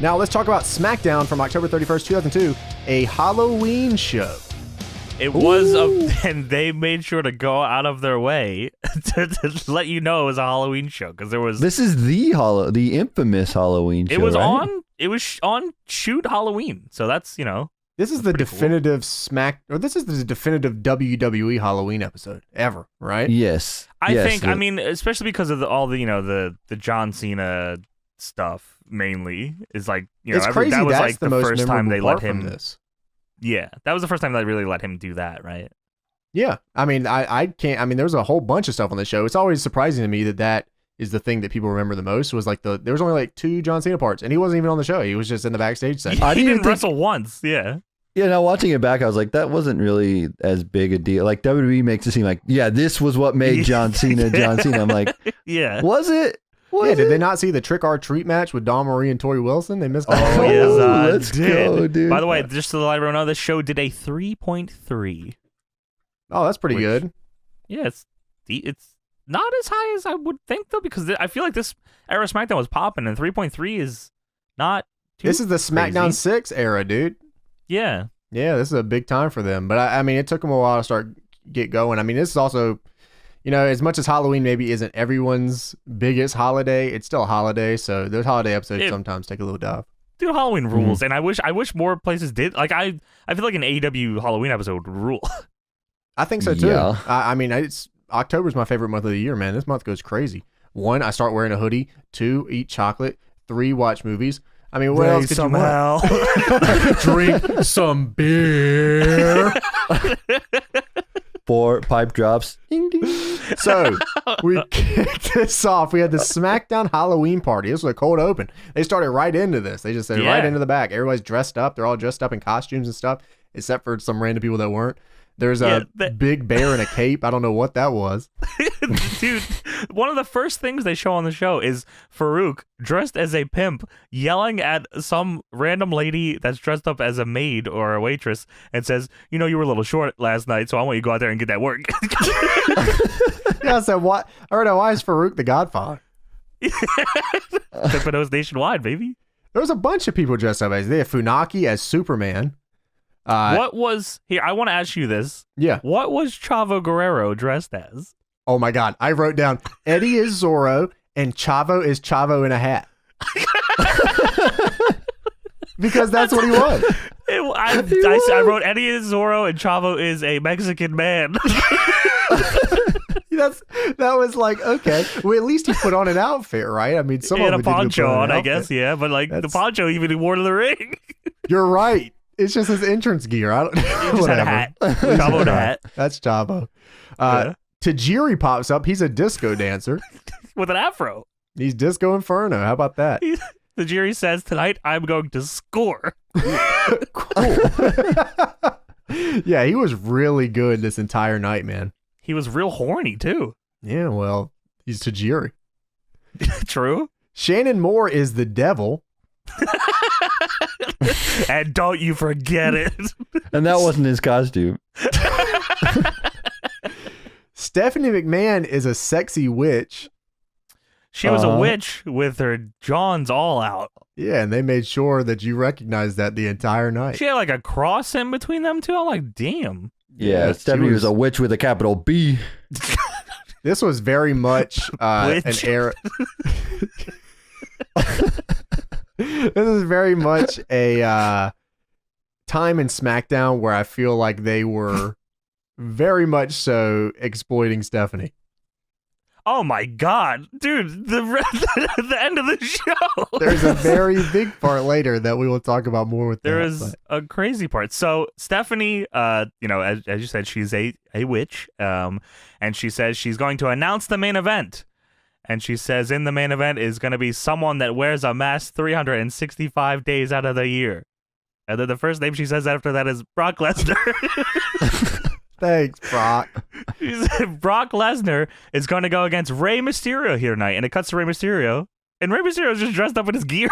Now let's talk about SmackDown from October 31st, 2002, a Halloween show. It was, and they made sure to go out of their way to let you know it was a Halloween show because there was. This is the infamous Halloween show. It was right? on. It was on Shoot Halloween, so that's This is the definitive this is the definitive WWE Halloween episode ever, right? Yes. I think. I mean, especially because of all the the John Cena stuff mainly is like it's crazy. That was That's like the the first time they let from him. This. Yeah, that was the first time they really let him do that, right? Yeah, I mean, I can't. I mean, there was a whole bunch of stuff on the show. It's always surprising to me that is the thing that people remember the most. Was like there was only like 2 John Cena parts, and he wasn't even on the show. He was just in the backstage section. He didn't wrestle once. Yeah. Yeah, now watching it back, I was like, that wasn't really as big a deal. Like WWE makes it seem like, yeah, this was what made John Cena John Cena. I'm like, yeah, was it? Did they not see the Trick or Treat match with Dawn Marie and Tori Wilson? They missed that. Oh, yes, let's go, dude. By the way, just to let everyone know, this show did a 3.3. Oh, that's pretty good. Yeah, it's not as high as I would think, though, because I feel like this era of SmackDown was popping, and 3.3 is not too This is the SmackDown crazy. 6 era, dude. Yeah. Yeah, this is a big time for them. But, I mean, it took them a while to get going. I mean, this is also... as much as Halloween maybe isn't everyone's biggest holiday, it's still a holiday. So those holiday episodes sometimes take a little dive. Dude, Halloween rules, and I wish more places did. Like I feel like an AEW Halloween episode would rule. I think so too. Yeah. I mean, October's my favorite month of the year, man. This month goes crazy. 1, I start wearing a hoodie. 2, eat chocolate. 3, watch movies. I mean, what else could you want? Drink some beer. 4 pipe drops. Ding, ding. So we kicked this off. We had the SmackDown Halloween party. This was a cold open. They started right into this. They just said right into the back. Everybody's dressed up. They're all dressed up in costumes and stuff, except for some random people that weren't. There's a big bear in a cape. I don't know what that was. Dude, one of the first things they show on the show is Farouk dressed as a pimp yelling at some random lady that's dressed up as a maid or a waitress and says, you were a little short last night, so I want you to go out there and get that work. Yeah, I said, what? I don't know. Why is Farouk the Godfather? Pimpanos nationwide, baby. There was a bunch of people dressed up as. They had Funaki as Superman. What was here? I want to ask you this. Yeah. What was Chavo Guerrero dressed as? Oh my God! I wrote down Eddie is Zorro and Chavo is Chavo in a hat. Because that's what he was. I wrote Eddie is Zorro and Chavo is a Mexican man. That was like, okay. Well, at least he put on an outfit, right? I mean, he had a poncho on, I guess, yeah. But like the poncho even he wore to the ring. You're right. It's just his entrance gear. I don't. He just had a hat. Chavo had a hat. That's Chavo. Tajiri pops up. He's a disco dancer with an afro. He's Disco Inferno. How about that? Tajiri says, "Tonight I'm going to score." Cool. Yeah, he was really good this entire night, man. He was real horny too. Yeah, well, he's Tajiri. True. Shannon Moore is the devil. And don't you forget it. And that wasn't his costume. Stephanie McMahon is a sexy witch. She was a witch with her Johns all out. Yeah, and they made sure that you recognized that the entire night. She had like a cross in between them two. I'm like, damn. Yeah, Stephanie was a witch with a capital B. This was very much an era. This is very much a time in SmackDown where I feel like they were very much so exploiting Stephanie. Oh my God, dude! The end of the show. There's a very big part later that we will talk about more with. There is a crazy part. So Stephanie, as you said, she's a witch, and she says she's going to announce the main event. And she says in the main event is going to be someone that wears a mask 365 days out of the year. And then the first name she says after that is Brock Lesnar. Thanks, Brock. She said Brock Lesnar is going to go against Ray Mysterio here tonight. And it cuts to Ray Mysterio. And Ray Mysterio is just dressed up in his gear.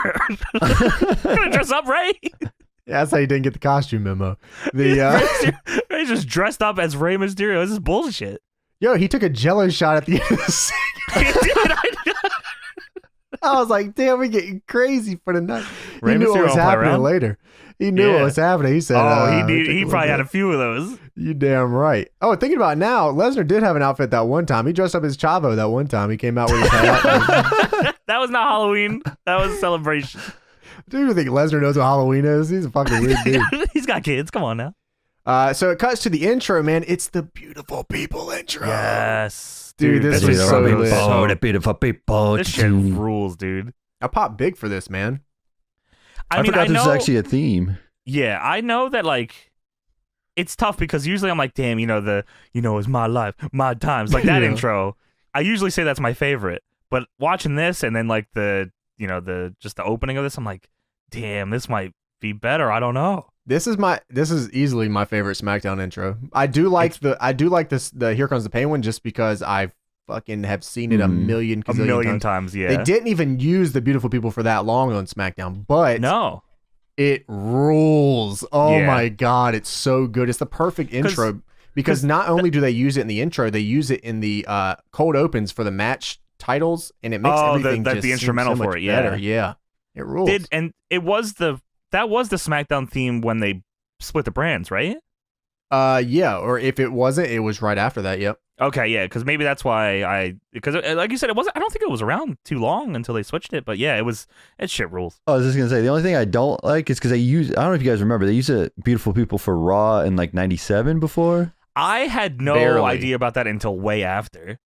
Gonna dress up Ray. Yeah, that's how you didn't get the costume memo. Ray's just dressed up as Ray Mysterio. This is bullshit. Yo, he took a Jello shot at the end of the segment. He did. I was like, damn, we're getting crazy for the night. Ray He knew Mysterio what was don't play happening around. later. He knew what was happening. He said, he probably had a few of those. You damn right. Oh, thinking about it now, Lesnar did have an outfit that one time. He dressed up as Chavo that one time. He came out with his hat. That was not Halloween. That was a celebration. Do you think Lesnar knows what Halloween is? He's a fucking weird dude. He's got kids. Come on now. So it cuts to the intro, man. It's the beautiful people intro. Yes. Dude, this was so lit. The beautiful people. This shit rules, dude. I popped big for this, man. I forgot this is actually a theme. Yeah, I know that, like, it's tough because usually I'm like, damn, it's my life, my times. Like that intro, I usually say that's my favorite. But watching this and then like the opening of this, I'm like, damn, this might be better. I don't know. This is easily my favorite SmackDown intro. I do like the Here Comes the Pain one just because I fucking have seen it a million times. Yeah, they didn't even use the beautiful people for that long on SmackDown, but no, it rules. Oh my god, it's so good. It's the perfect intro because not only do they use it in the intro, they use it in the cold opens for the match titles, and it makes everything just the instrumental so much for it. better. Yeah, it rules. That was the SmackDown theme when they split the brands, right? Yeah, or if it wasn't, it was right after that. Yep. Okay, yeah, because maybe that's why because like you said, it wasn't. I don't think it was around too long until they switched it, but yeah, it shit rules. I was just gonna say the only thing I don't like is because I don't know if you guys remember, they used Beautiful People for Raw in like '97 before. I had no idea about that until way after.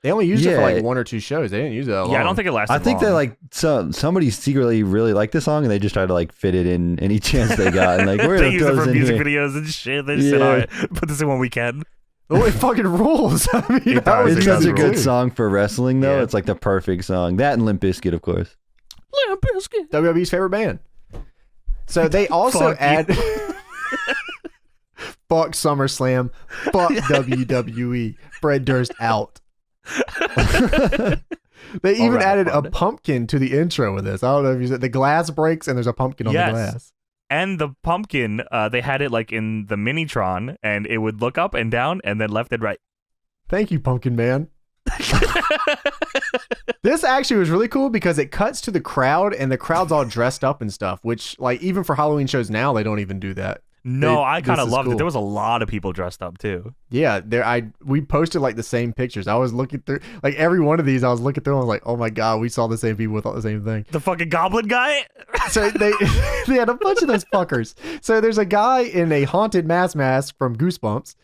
They only used it for like one or two shows. They didn't use it that long. Yeah, I don't think it lasted I think long. that like somebody secretly really liked this song and they just tried to like fit it in any chance they got. And like we're they gonna use throw it this for in music here. videos and shit. They just said, all right, put this in when we can. Oh, it fucking rules. I mean, It's such a good rules. song for wrestling though. Yeah. It's like the perfect song. That and Limp Bizkit, of course. Limp Bizkit. WWE's favorite band. So they also add fuck SummerSlam, fuck WWE, Fred Durst out. They even added a pumpkin to the intro with this. I don't know if you said the glass breaks and there's a pumpkin on the glass. And the pumpkin, they had it like in the Minitron, and it would look up and down and then left and right. Thank you, Pumpkin Man. This actually was really cool because it cuts to the crowd and the crowd's all dressed up and stuff, which like even for Halloween shows now, they don't even do that. No, I kind of loved cool. it. There was a lot of people dressed up too. Yeah, we posted like the same pictures. I was looking through like every one of these. I was looking through. I was like, oh my god, we saw the same people with all the same thing. The fucking goblin guy. So they had a bunch of those fuckers. So there's a guy in a haunted mask from Goosebumps,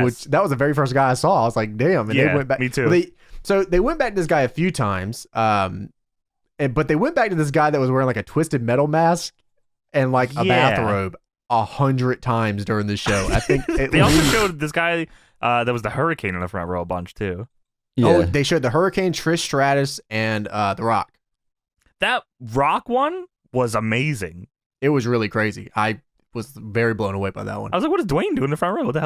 which that was the very first guy I saw. I was like, damn. And they went back. Me too. They went back to this guy a few times, but they went back to this guy that was wearing like a twisted metal mask and like a bathrobe 100 times during the show. I think they also showed this guy that was the Hurricane in the front row a bunch too. Yeah. Oh, they showed the Hurricane, Trish Stratus, and The Rock. That Rock one was amazing. It was really crazy. I was very blown away by that one. I was like, what is Dwayne doing in the front row? What the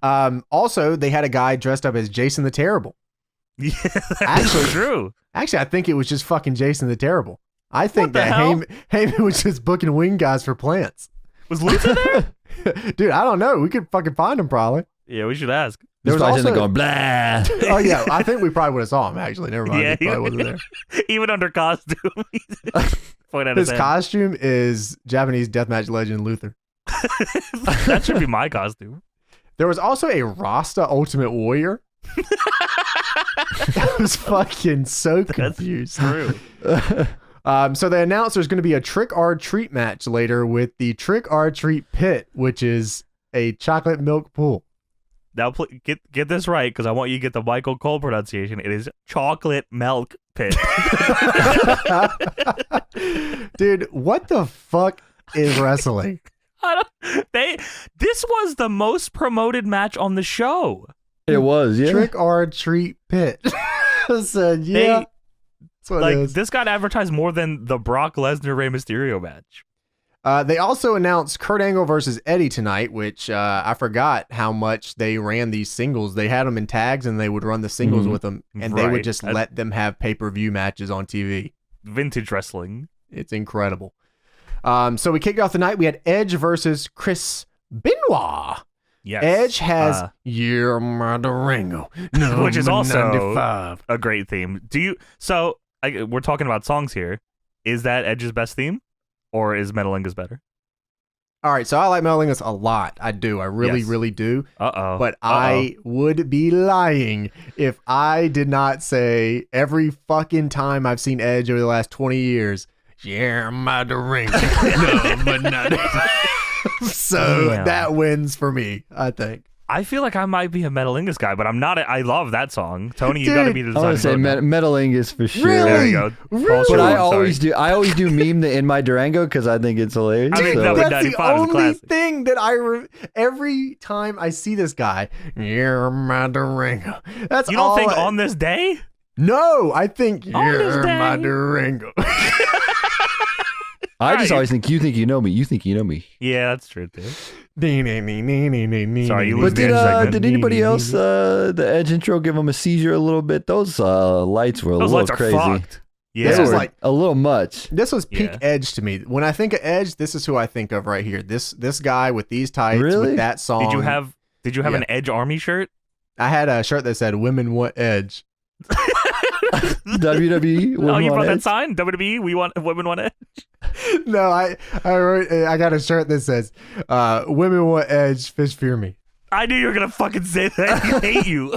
hell? Also, they had a guy dressed up as Jason the Terrible. Yeah, that's true. Actually, I think it was just fucking Jason the Terrible. I think that hell? Heyman was just booking wing guys for plants. Was Luther there? Dude, I don't know. We could fucking find him probably. Yeah, we should ask. There was also also going blah. Oh yeah, I think we probably would have saw him actually. Never mind. Yeah, He probably wasn't there. Even under costume. Point at His costume is Japanese deathmatch legend Luther. That should be my costume. There was also a Rasta Ultimate Warrior. I was fucking so confused. That's true. So they announced there's going to be a Trick or Treat match later with the Trick or Treat Pit, which is a chocolate milk pool. Now get this right, because I want you to get the Michael Cole pronunciation. It is chocolate milk pit. Dude, what the fuck is wrestling? This was the most promoted match on the show. It was, yeah. Trick or Treat Pit. I said, yeah. That's what it is. This got advertised more than the Brock Lesnar Ray Mysterio match. They also announced Kurt Angle versus Eddie tonight, which I forgot how much they ran these singles. They had them in tags and they would run the singles with them, and they would just let them have pay-per-view matches on TV. Vintage wrestling. It's incredible. So we kicked off the night. We had Edge versus Chris Benoit. Yes. Edge has Year Durango, which is also 95. a great theme. we're talking about songs here. Is that Edge's best theme, or is Metalingus better? All right, so I like Metalingus a lot. I do. I really, really do. But I would be lying if I did not say every fucking time I've seen Edge over the last 20 years, yeah, my ring. No, but not. So that wins for me, I think. I feel like I might be a Metalingus guy, but I'm not. I love that song. Tony, you got to be the I want to say Metalingus for sure. Really? There you go. Really? But I always do meme the In My Durango because I think it's hilarious. I mean, so. That's the only thing that every time I see this guy, you're my Durango. That's you don't think On This Day? No, I think you're my Durango. I just always think you know me. You think you know me. Yeah, that's true too. Sorry, you But did anybody else the Edge intro give him a seizure a little bit? Those lights were a little crazy. Fucked. Yeah, this was like a little much. This was peak Edge to me. When I think of Edge, this is who I think of right here. This guy with these tights with that song. Did you have an Edge Army shirt? I had a shirt that said "Women Want Edge." WWE. Oh, you brought that sign? WWE, women want Edge. No, I got a shirt that says "Women Want Edge, fish fear me." I knew you were gonna fucking say that. I hate you.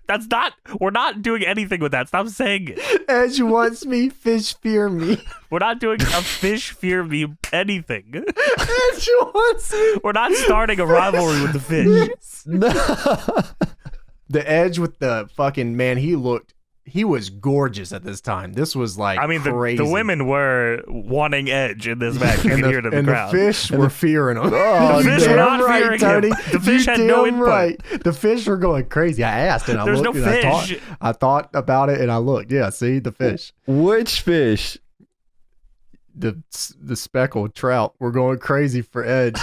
That's not. We're not doing anything with that. Stop saying it. Edge wants me, fish fear me. We're not doing a fish fear me anything. Edge wants me. We're not starting a rivalry with the fish. No. The Edge with the fucking man, he was gorgeous at this time. This was like crazy. The women were wanting Edge in this match. You can hear it in the crowd. The fish were fearing him. Oh, the fish were not fearing Tony. him. The fish had no input. Right. The fish were going crazy. I asked and I There's looked. no fish. I thought about it and I looked. Yeah, see the fish. Which fish? The speckled trout were going crazy for Edge.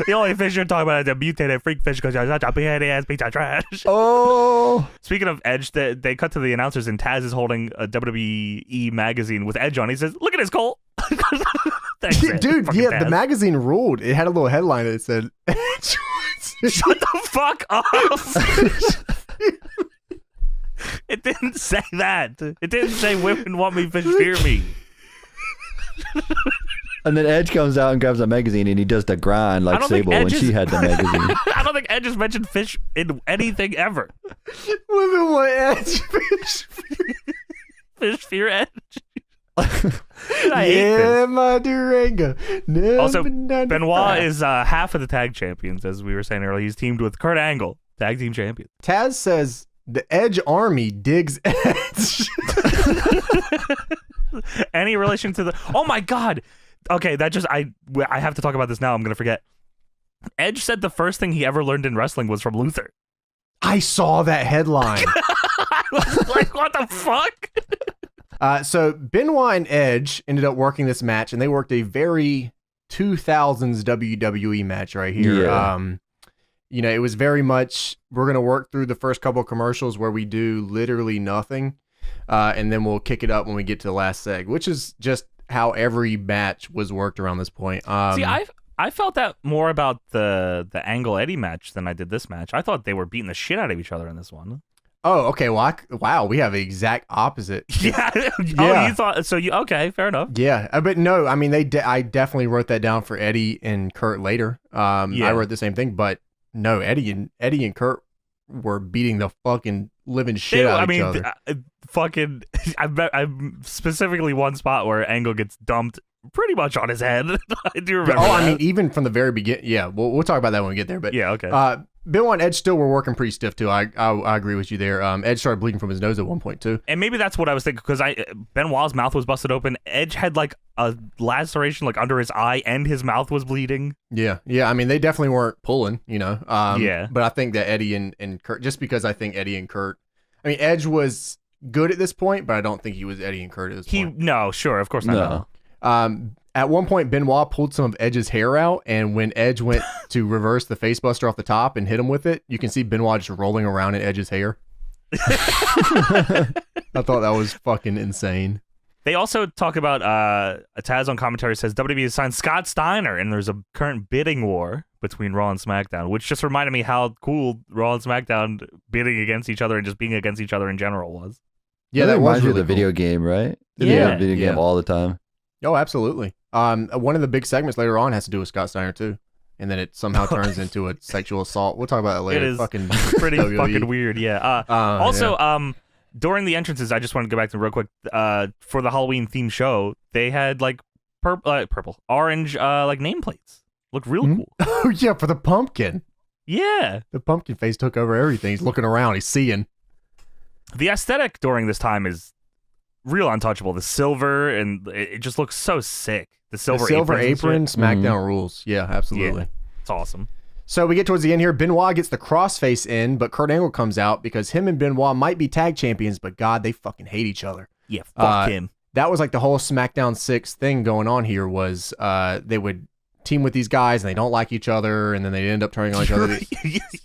The only fish you're talking about is a mutated freak fish because you're such a big ass piece of trash. Oh. Speaking of Edge, they cut to the announcers and Taz is holding a WWE magazine with Edge on. He says, "Look at his Cole." Thanks, dude, yeah, Taz. the magazine ruled. It had a little headline that said, Edge "Shut the fuck up." It didn't say that. It didn't say women want me, fish fear me. And then Edge comes out and grabs a magazine and he does the grind like Sable when she had the magazine. I don't think Edge has mentioned fish in anything ever. Women want Edge, Fish fear Edge. Yeah, my Durango. Also, Benoit is half of the tag champions, as we were saying earlier. He's teamed with Kurt Angle, tag team champion. Taz says the Edge Army digs Edge. Any relation to the? Oh my God. Okay, I have to talk about this now. I'm gonna forget. Edge said the first thing he ever learned in wrestling was from Luther. I saw that headline. I was like, what the fuck? So Benoit and Edge ended up working this match, and they worked a very 2000s WWE match right here. Yeah. It was very much, we're going to work through the first couple of commercials where we do literally nothing, and then we'll kick it up when we get to the last seg, which is just how every match was worked around this point. See, I felt that more about the Angle Eddie match than I did this match. I thought they were beating the shit out of each other in this one. Oh, okay. Well, wow, we have the exact opposite. Yeah. Yeah. Oh, you thought so? Okay, fair enough. Yeah, but no, I mean, I definitely wrote that down for Eddie and Kurt later. I wrote the same thing, but no, Eddie and Kurt were beating the fucking living shit out of each other. Fucking, I specifically one spot where Angle gets dumped pretty much on his head. I do remember. I mean, even from the very beginning. Yeah, we'll talk about that when we get there. But yeah, okay. Benoit and Edge still were working pretty stiff too. I agree with you there. Edge started bleeding from his nose at one point too. And maybe that's what I was thinking because Benoit's mouth was busted open. Edge had like a laceration like under his eye and his mouth was bleeding. Yeah. I mean, they definitely weren't pulling, Yeah. But I think that Eddie and Kurt, just because I think Eddie and Kurt, I mean, Edge was good at this point, but I don't think he was Eddie and Kurt at this point. No, sure, of course not. No. At one point, Benoit pulled some of Edge's hair out, and when Edge went to reverse the facebuster off the top and hit him with it, you can see Benoit just rolling around in Edge's hair. I thought that was fucking insane. They also talk about Taz on commentary says WWE has signed Scott Steiner, and there's a current bidding war between Raw and SmackDown, which just reminded me how cool Raw and SmackDown bidding against each other and just being against each other in general was. Yeah, that reminds was me really of the video game, right? Yeah. Video game all the time. Oh, absolutely. One of the big segments later on has to do with Scott Steiner too, and then it somehow turns into a sexual assault. We'll talk about it later. It is fucking pretty WWE. fucking weird. Yeah. Also, during the entrances, I just want to go back to real quick. For the Halloween themed show, they had like orange like nameplates. Looked real cool. Oh yeah, for the pumpkin. Yeah. The pumpkin face took over everything. He's looking around. He's seeing. The aesthetic during this time is real untouchable. The silver, and it just looks so sick. The silver apron, SmackDown rules. Yeah, absolutely. Yeah, it's awesome. So we get towards the end here. Benoit gets the crossface in, but Kurt Angle comes out because him and Benoit might be tag champions, but God, they fucking hate each other. Yeah, fuck him. That was like the whole SmackDown 6 thing going on here was they would team with these guys and they don't like each other, and then they end up turning on each other.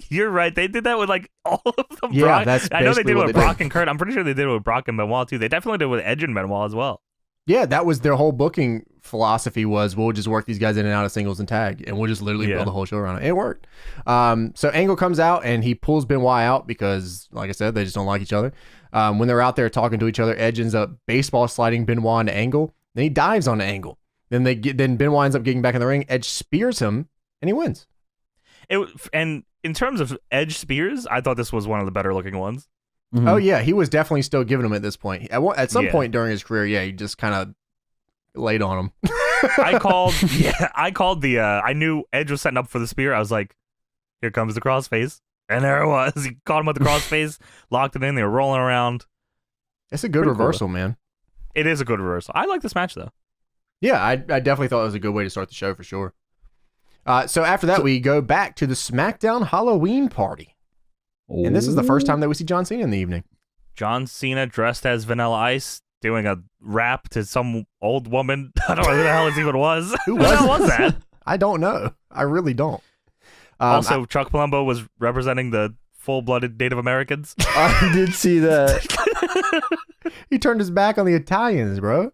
You're right. They did that with like all of them. Yeah, that's I know they did it what with they Brock did. and Kurt. I'm pretty sure they did it with Brock and Benoit too. They definitely did it with Edge and Benoit as well. Yeah, that was their whole booking philosophy was we'll just work these guys in and out of singles and tag, and we'll just literally build the whole show around it. It worked. So Angle comes out and he pulls Benoit out because, like I said, they just don't like each other. When they're out there talking to each other, Edge ends up baseball sliding Benoit into Angle. Then he dives on Angle. Then Benoit ends up getting back in the ring. Edge spears him, and he wins. And in terms of Edge spears, I thought this was one of the better looking ones. Mm-hmm. Oh yeah, he was definitely still giving him at this point. At some point during his career, yeah, he just kind of laid on him. I called I knew Edge was setting up for the spear. I was like, here comes the crossface. And there it was. He caught him with the crossface, locked it in, they were rolling around. It's a good reversal, man. It is a good reversal. I like this match though. Yeah, I definitely thought it was a good way to start the show for sure. So after that, we go back to the SmackDown Halloween party. And this is the first time that we see John Cena in the evening. John Cena dressed as Vanilla Ice doing a rap to some old woman. I don't know who the hell it even was. Who the hell was that? I don't know. I really don't. Also, Chuck Palumbo was representing the full-blooded Native Americans. I did see that. He turned his back on the Italians, bro.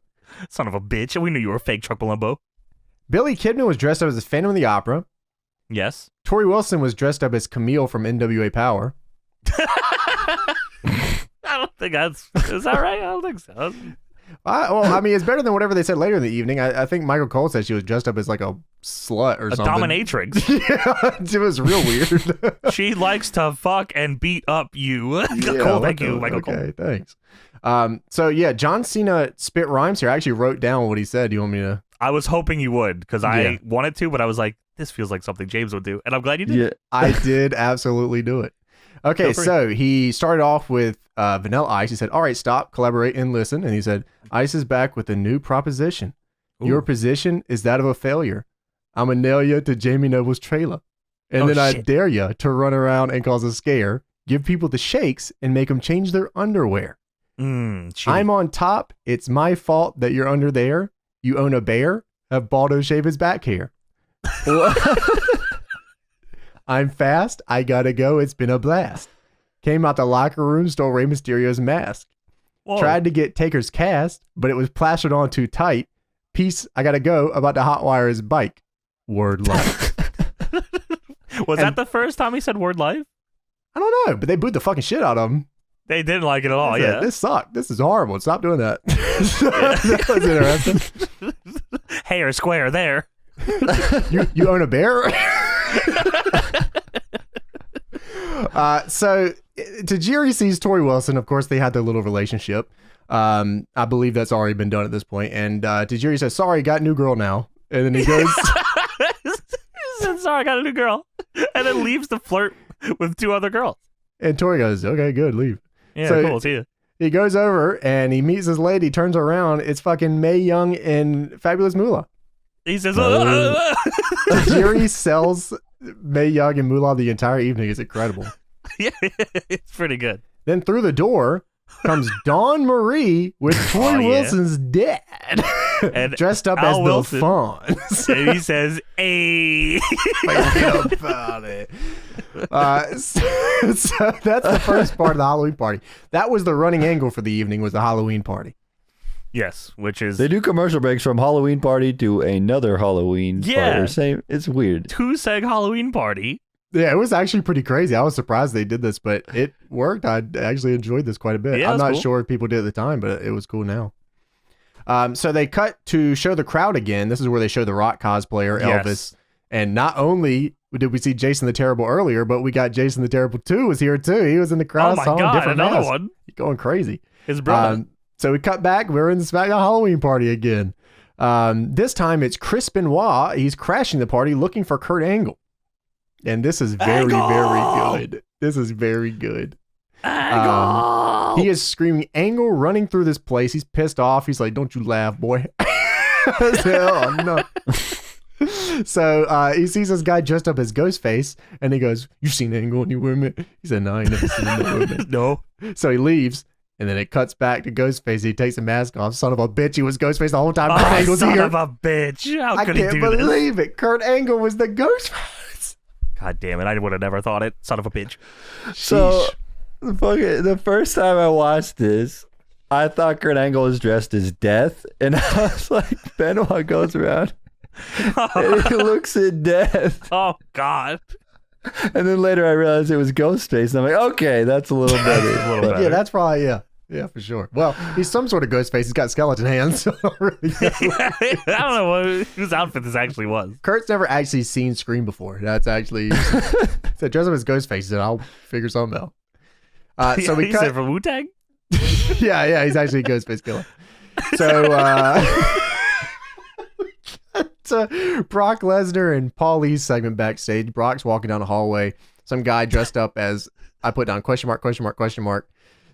Son of a bitch. We knew you were fake, Chuck Palumbo. Billy Kidman was dressed up as Phantom of the Opera. Yes. Tori Wilson was dressed up as Camille from NWA Power. I don't think is that right? I don't think so. Well, I mean, it's better than whatever they said later in the evening. I think Michael Cole said she was dressed up as like a slut or something. Dominatrix. Yeah, it was real weird. She likes to fuck and beat up you. Cool, thank you, Michael Cole. Okay, thanks. So yeah, John Cena spit rhymes here. I actually wrote down what he said. Do you want me to? I was hoping you would because I wanted to, but I was like, this feels like something James would do, and I'm glad you did. Yeah, I did absolutely do it. Okay, so he started off with Vanilla Ice. He said, all right, stop, collaborate, and listen. And he said, Ice is back with a new proposition. Ooh. Your position is that of a failure. I'm going to nail you to Jamie Noble's trailer. And then I dare you to run around and cause a scare, give people the shakes, and make them change their underwear. I'm on top. It's my fault that you're under there. You own a bear. Have Baldo shave his back hair. I'm fast. I gotta go. It's been a blast. Came out the locker room, stole Ray Mysterio's mask. Whoa. Tried to get Taker's cast, but it was plastered on too tight. Peace. I gotta go. About to hotwire his bike. Word life. Was that the first time he said word life? I don't know, but they booed the fucking shit out of him. They didn't like it at all. Said, this sucked. This is horrible. Stop doing that. That was interesting. Hair square there. You own a bear? So Tajiri sees Tori Wilson. Of course, they had their little relationship. I believe that's already been done at this point. And Tajiri says, sorry, got a new girl now. And then he goes... He said, sorry, I got a new girl. And then leaves to flirt with two other girls. And Tori goes, okay, good, leave. Yeah, so cool, see you. He goes over and he meets this lady, turns around. It's fucking Mae Young and Fabulous Moolah. He says, Tajiri sells Mae Young and Moolah the entire evening. It's incredible. Yeah, it's pretty good. Then through the door comes Dawn Marie with Tori Wilson's dad. And dressed up Al as Wilson. the Fonz. And he says, "Hey." About it. So that's the first part of the Halloween party. That was the running angle for the evening, was the Halloween party. Yes, which is They do commercial breaks from Halloween party to another Halloween party. Same. It's weird. 2-seg Halloween party. Yeah, it was actually pretty crazy. I was surprised they did this, but it worked. I actually enjoyed this quite a bit. Yeah, I'm not cool. sure if people did at the time, but it was cool now. So they cut to show the crowd again. This is where they show the Rock cosplayer, Yes. Elvis. And not only did we see Jason the Terrible earlier, but we got Jason the Terrible 2 was here too. He was in the crowd. Oh my saw him, God, different another mask. one. Going crazy. His brother. So we cut back. We're in the SmackDown Halloween party again. This time it's Chris Benoit. He's crashing the party looking for Kurt Angle. And this is very, very good. This is very good. Angle! He is screaming Angle, running through this place. He's pissed off. He's like, don't you laugh, boy. Oh, no. So he sees this guy dressed up as Ghostface, and he goes, you seen Angle anywhere, man? He said, no, I ain't never seen him anywhere, man. No. So he leaves, and then it cuts back to Ghostface. He takes the mask off. Son of a bitch, he was Ghostface the whole time. Kurt Angle's son here. of a bitch. How I could he can't do this? believe it. Kurt Angle was the Ghostface. God damn it. I would have never thought it. Son of a bitch. So the first time I watched this, I thought Kurt Angle was dressed as Death, and I was like, Benoit goes around and he looks at Death, Oh, God. and then later I realized it was Ghostface, and I'm like, okay, that's a little better. A little better. Yeah, that's probably, yeah, for sure. Well, he's some sort of Ghostface. He's got skeleton hands. So I don't really know. I don't know whose outfit this actually was. Kurt's never actually seen Scream before. That's actually said dress up as Ghostface. He said, I'll figure something out. So we He cut. said from Wu-Tang? Yeah, he's actually a Ghostface killer. So we cut to Brock Lesnar and Paulie's segment backstage. Brock's walking down the hallway. Some guy dressed up as, I put down question mark,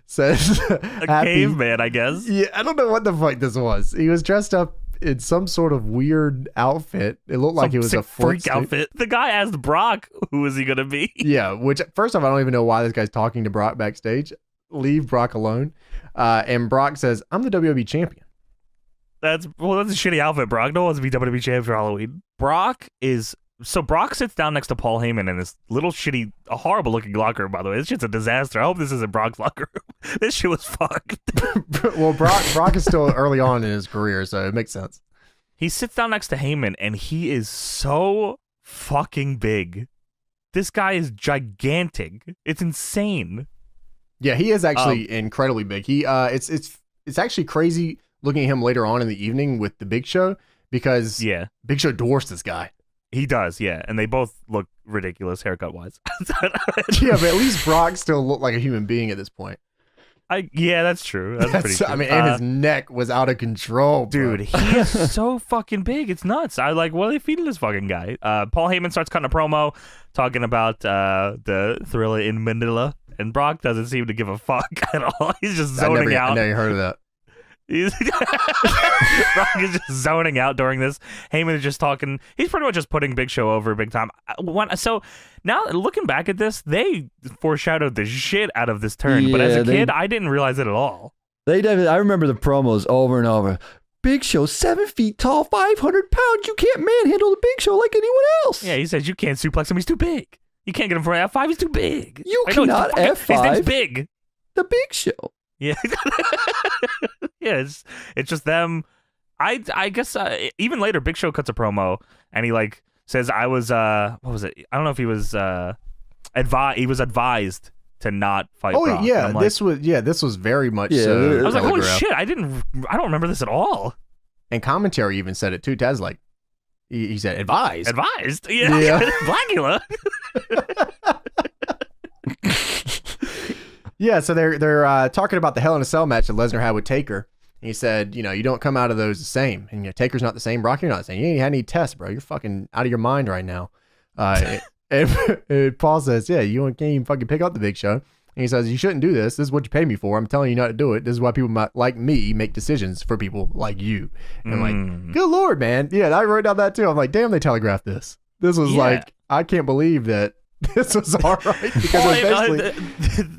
says A caveman, I guess. Yeah, I don't know what the fuck this was. He was dressed up in some sort of weird outfit. It looked like Some it was a sick freak suit. outfit. The guy asked Brock, who is he going to be? Yeah, which first off, I don't even know why this guy's talking to Brock backstage. Leave Brock alone. And Brock says, I'm the WWE champion. That's a shitty outfit, Brock. No one wants to be WWE champion for Halloween. Brock sits down next to Paul Heyman in this little shitty, horrible looking locker room, by the way. This shit's a disaster. I hope this isn't Brock's locker room. This shit was fucked. Well, Brock is still early on in his career, so it makes sense. He sits down next to Heyman, and he is so fucking big. This guy is gigantic. It's insane. Yeah, he is actually incredibly big. He it's actually crazy looking at him later on in the evening with the Big Show, because Big Show dwarfs this guy. He does, yeah. And they both look ridiculous haircut-wise. Yeah, but at least Brock still looked like a human being at this point. Yeah, that's true. That's pretty true. I mean, and his neck was out of control, bro. Dude, he is so fucking big. It's nuts. I like, what are they feeding this fucking guy? Paul Heyman starts cutting a promo talking about the Thriller in Manila, and Brock doesn't seem to give a fuck at all. He's just zoning out. I never heard of that. Brock is just zoning out during this. Heyman is just talking. He's pretty much just putting Big Show over big time. So now looking back at this, they foreshadowed the shit out of this turn. But as a kid, I didn't realize it at all. They definitely. I remember the promos over and over. Big Show, 7 feet tall, 500 pounds. You can't manhandle the Big Show like anyone else. Yeah, he says you can't suplex him. He's too big. You can't get him for F5. He's too big. You cannot F5. His name's Big. The Big Show. Yeah. Yeah, it's just them. I guess even later, Big Show cuts a promo and he like says, I was what was it? I don't know if he was advised to not fight Brock. Yeah, like, this was very much so. I was like, holy telegraphed. shit, I don't remember this at all. And commentary even said it too. Taz like he said advised. Yeah. Blackula. Yeah, so they're talking about the Hell in a Cell match that Lesnar had with Taker. And he said, you don't come out of those the same. And Taker's not the same. Brock, you're not the same. You ain't had any tests, bro. You're fucking out of your mind right now. And Paul says, yeah, you can't even fucking pick up the Big Show. And he says, you shouldn't do this. This is what you pay me for. I'm telling you not to do it. This is why people like me make decisions for people like you. And I'm like, good Lord, man. Yeah, I wrote down that too. I'm like, damn, they telegraphed this. This was like, I can't believe that this was all right. Because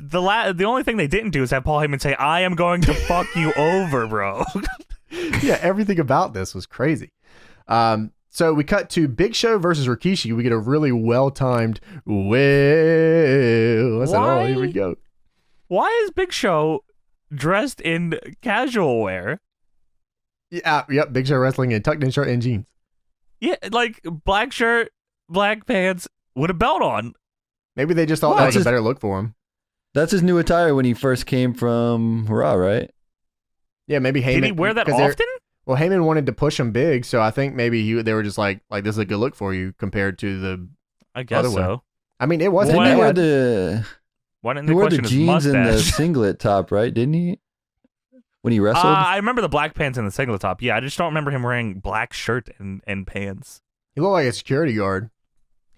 the only thing they didn't do is have Paul Heyman say, I am going to fuck you over, bro. Yeah, everything about this was crazy. So we cut to Big Show versus Rikishi. We get a really well-timed, I said, oh, here we go. Why is Big Show dressed in casual wear? Yeah, yep. Big Show wrestling in tucked in shirt and jeans. Yeah, like black shirt, black pants with a belt on. Maybe they just thought that was a better look for him. That's his new attire when he first came from Raw, right? Yeah, maybe Heyman. Did he wear that often? Well, Heyman wanted to push him big, so I think maybe they were just like this is a good look for you compared to the I guess other so. way. I mean, it wasn't. He wore the jeans and the singlet top, right? Didn't he? When he wrestled? I remember the black pants and the singlet top. Yeah, I just don't remember him wearing black shirt and pants. He looked like a security guard.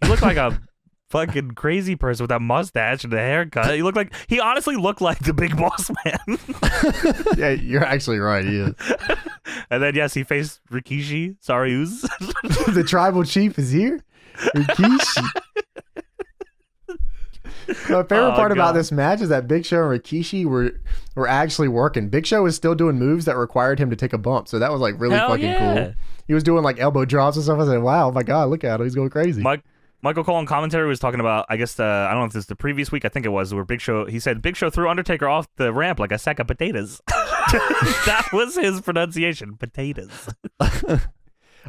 He looked like a fucking crazy person with that mustache and the haircut. He honestly looked like the Big Boss Man. Yeah, you're actually right. He is. And then yes, he faced Rikishi. Sorry, who's the tribal chief is here. Rikishi. My favorite part about this match is that Big Show and Rikishi were actually working. Big Show was still doing moves that required him to take a bump, so that was like really cool. He was doing like elbow drops and stuff. I said, "Wow, my God, look at him! He's going crazy." Michael Cole in commentary was talking about, I guess I don't know if this is the previous week. I think it was where Big Show. He said Big Show threw Undertaker off the ramp like a sack of potatoes. That was his pronunciation, potatoes.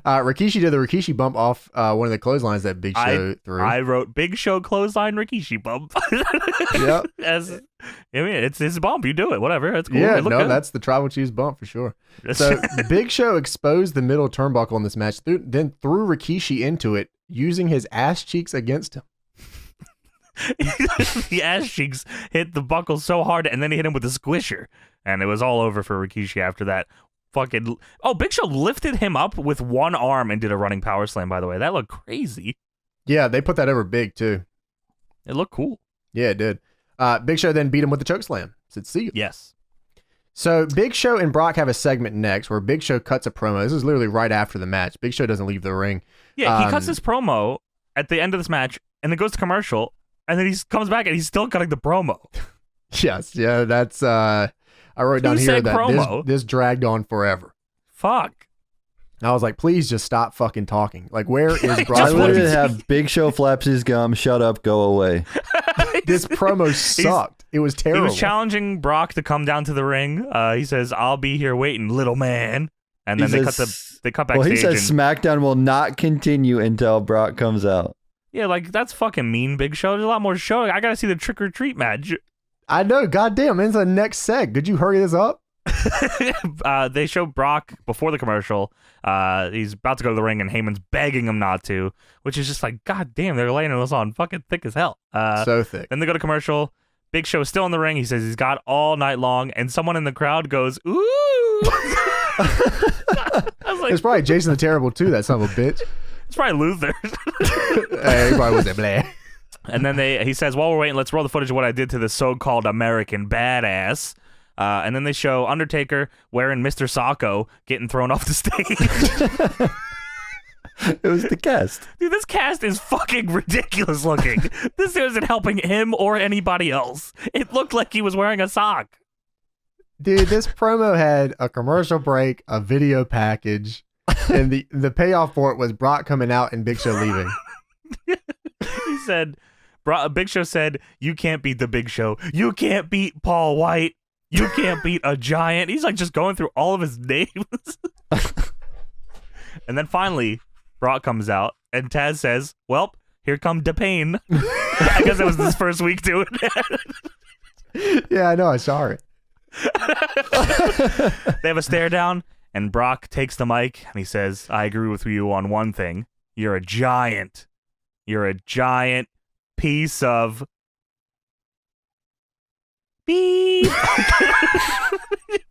Rikishi did the Rikishi bump off one of the clotheslines that Big Show threw. I wrote Big Show clothesline Rikishi bump. Yep. It's his bump. You do it. Whatever. It's cool. Yeah, no, that's the Tribal Chief's bump for sure. So Big Show exposed the middle turnbuckle in this match, then threw Rikishi into it using his ass cheeks against him. The ass cheeks hit the buckle so hard, and then he hit him with a squisher, and it was all over for Rikishi after that. Big Show lifted him up with one arm and did a running power slam, by the way. That looked crazy. Yeah, they put that over big, too. It looked cool. Yeah, it did. Big Show then beat him with the choke slam. Said, see you. Yes. So Big Show and Brock have a segment next where Big Show cuts a promo. This is literally right after the match. Big Show doesn't leave the ring. Yeah, he cuts his promo at the end of this match, and then goes to commercial, and then he comes back, and he's still cutting the promo. Yes, yeah, that's... I wrote down here that this dragged on forever. Fuck. I was like, please just stop fucking talking. Like, where is Brock? I literally have Big Show flaps his gum, shut up, go away. This promo sucked. It was terrible. He was challenging Brock to come down to the ring. He says, I'll be here waiting, little man. And then they cut backstage. Well, he says SmackDown will not continue until Brock comes out. Yeah, like, that's fucking mean, Big Show. There's a lot more show. I gotta see the trick or treat match. I know, goddamn, it's the next seg. Could you hurry this up? They show Brock before the commercial. He's about to go to the ring, and Heyman's begging him not to, which is just like, goddamn, they're laying this on fucking thick as hell. So thick. Then they go to commercial. Big Show is still in the ring. He says he's got all night long, and someone in the crowd goes, ooh. I was like, it's probably Jason the Terrible too, that son of a bitch. It's probably Luther. Everybody was at blah. And then he says, while we're waiting, let's roll the footage of what I did to the so-called American badass. And then they show Undertaker wearing Mr. Sacco getting thrown off the stage. It was the cast. Dude, this cast is fucking ridiculous looking. This isn't helping him or anybody else. It looked like he was wearing a sock. Dude, this promo had a commercial break, a video package, and the payoff for it was Brock coming out and Big Show leaving. He said, Big Show said, you can't beat the Big Show. You can't beat Paul White. You can't beat a giant. He's like just going through all of his names. And then finally, Brock comes out, and Taz says, well, here come the pain. I guess that was his first week doing it. Yeah, I know. I saw it. They have a stare down, and Brock takes the mic, and he says, I agree with you on one thing. You're a giant. You're a giant piece of beep.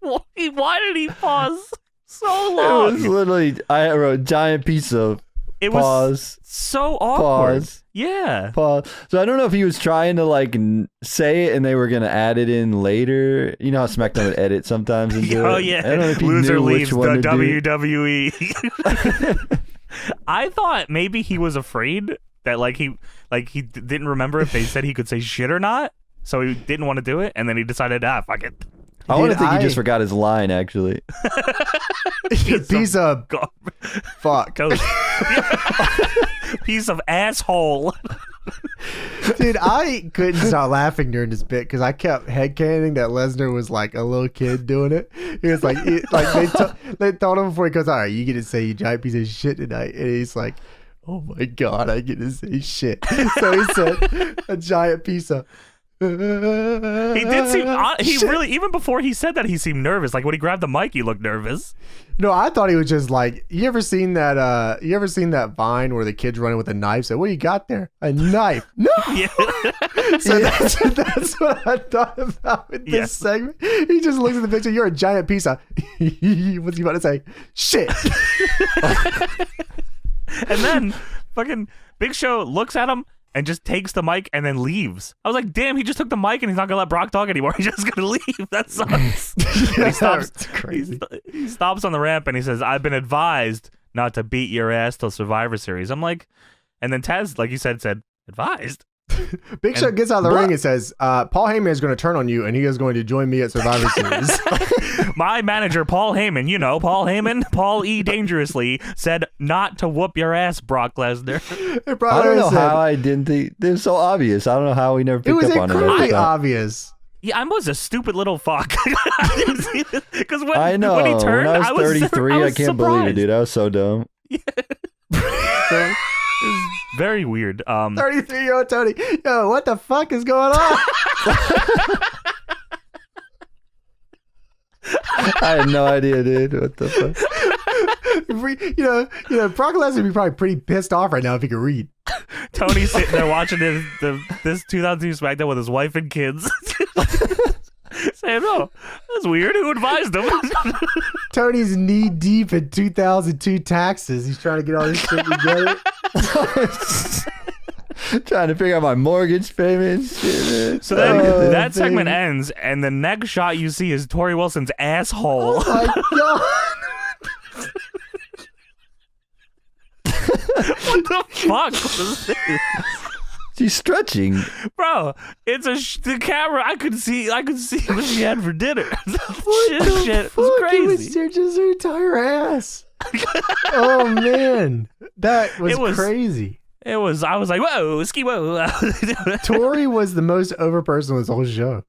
Why did he pause so long? It was literally, I wrote giant piece of pause. Was so awkward. Pause. Yeah. Pause. So I don't know if he was trying to like say it and they were going to add it in later. You know how SmackDown would edit sometimes and do it? Oh, yeah. I don't know if he Loser knew leaves which one the to WWE. I thought maybe he was afraid that he didn't remember if they said he could say shit or not. So he didn't want to do it, and then he decided, fuck it. I want to think he just forgot his line, actually. Piece of fuck. Piece of asshole. Dude, I couldn't stop laughing during this bit because I kept headcanoning that Lesnar was like a little kid doing it. He was like, they told him before he goes, all right, you get to say you giant piece of shit tonight. And he's like, oh my God, I get to say shit. So he said, a giant piece of. He did seem really, even before he said that, he seemed nervous. Like when he grabbed the mic, he looked nervous. No, I thought he was just like, you ever seen that Vine where the kid's running with a knife? So what do you got there? A knife. No. Yeah. So that's what I thought about with this segment. He just looks at the picture. You're a giant piece of what's he about to say? Shit. And then fucking Big Show looks at him and just takes the mic and then leaves. I was like, damn, he just took the mic and he's not gonna let Brock talk anymore. He's just gonna leave. That sucks. He stops. It's crazy. He stops on the ramp and he says, I've been advised not to beat your ass till Survivor Series. I'm like, and then Taz, like you said, advised. Big Show gets out of the ring and says, Paul Heyman is going to turn on you and he is going to join me at Survivor Series. My manager, Paul Heyman, Paul Heyman, Paul E. Dangerously, said not to whoop your ass, Brock Lesnar. I don't know how I didn't think. It was so obvious. I don't know how we never picked up on it. It was incredibly obvious. Yeah, I was a stupid little fuck. Because when he turned, when I was 33, I can't surprised. believe it, dude. I was so dumb. Yeah. So, it was very weird. 33-year-old Tony. Yo, what the fuck is going on? I had no idea, dude. What the fuck? Brock Lesnar would be probably pretty pissed off right now if he could read. Tony's sitting there watching this 2002 SmackDown with his wife and kids. Saying, oh, that's weird. Who advised him? Tony's knee deep in 2002 taxes. He's trying to get all this shit together. Trying to figure out my mortgage payments. So then that segment ends, and the next shot you see is Tori Wilson's asshole. Oh my God. What the fuck was this? She's stretching, bro. It's the camera. I could see what she had for dinner. Shit, it was crazy. It was just her entire ass. Oh man, that was crazy. It was. I was like, whoa, ski, whoa. Tori was the most over person in this whole show.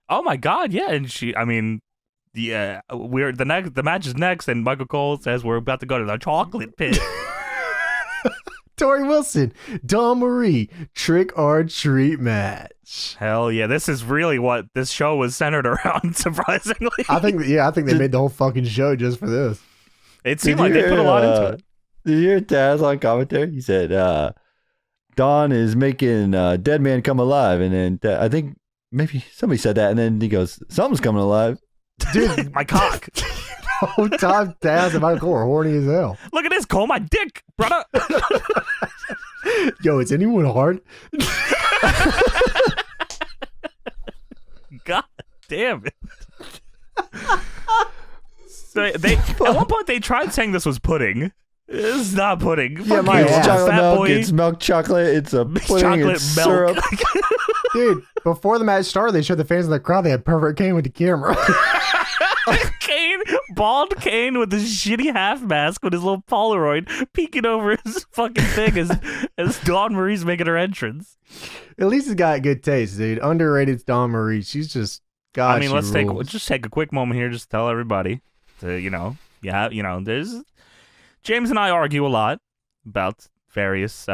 Oh my God, yeah, and she. I mean, yeah, the match is next, and Michael Cole says we're about to go to the chocolate pit. Tori Wilson, Dawn Marie, trick or treat match. Hell yeah, this is really what this show was centered around. Surprisingly, I think they made the whole fucking show just for this. It seemed like they put a lot into it. Did you hear Taz on commentary? He said, Dawn is making dead man come alive. And then I think maybe somebody said that. And then he goes, something's coming alive. Dude, my cock. The whole time Taz and Michael Cole are horny as hell. Look at this, Cole, my dick, brother. Yo, is anyone hard? God damn it. So at one point they tried saying this was pudding. It's not pudding. Yeah, it's chocolate milk. It's milk chocolate. It's a pudding. Chocolate it's milk. Syrup. Dude, before the match started, they showed the fans in the crowd. They had Pervert Kane with the camera. Bald Kane with his shitty half mask with his little Polaroid peeking over his fucking thing as Dawn Marie's making her entrance. At least he's got good taste, dude. Underrated Dawn Marie. She's just God. I mean, let's take a quick moment here, just to tell everybody to there's James and I argue a lot about various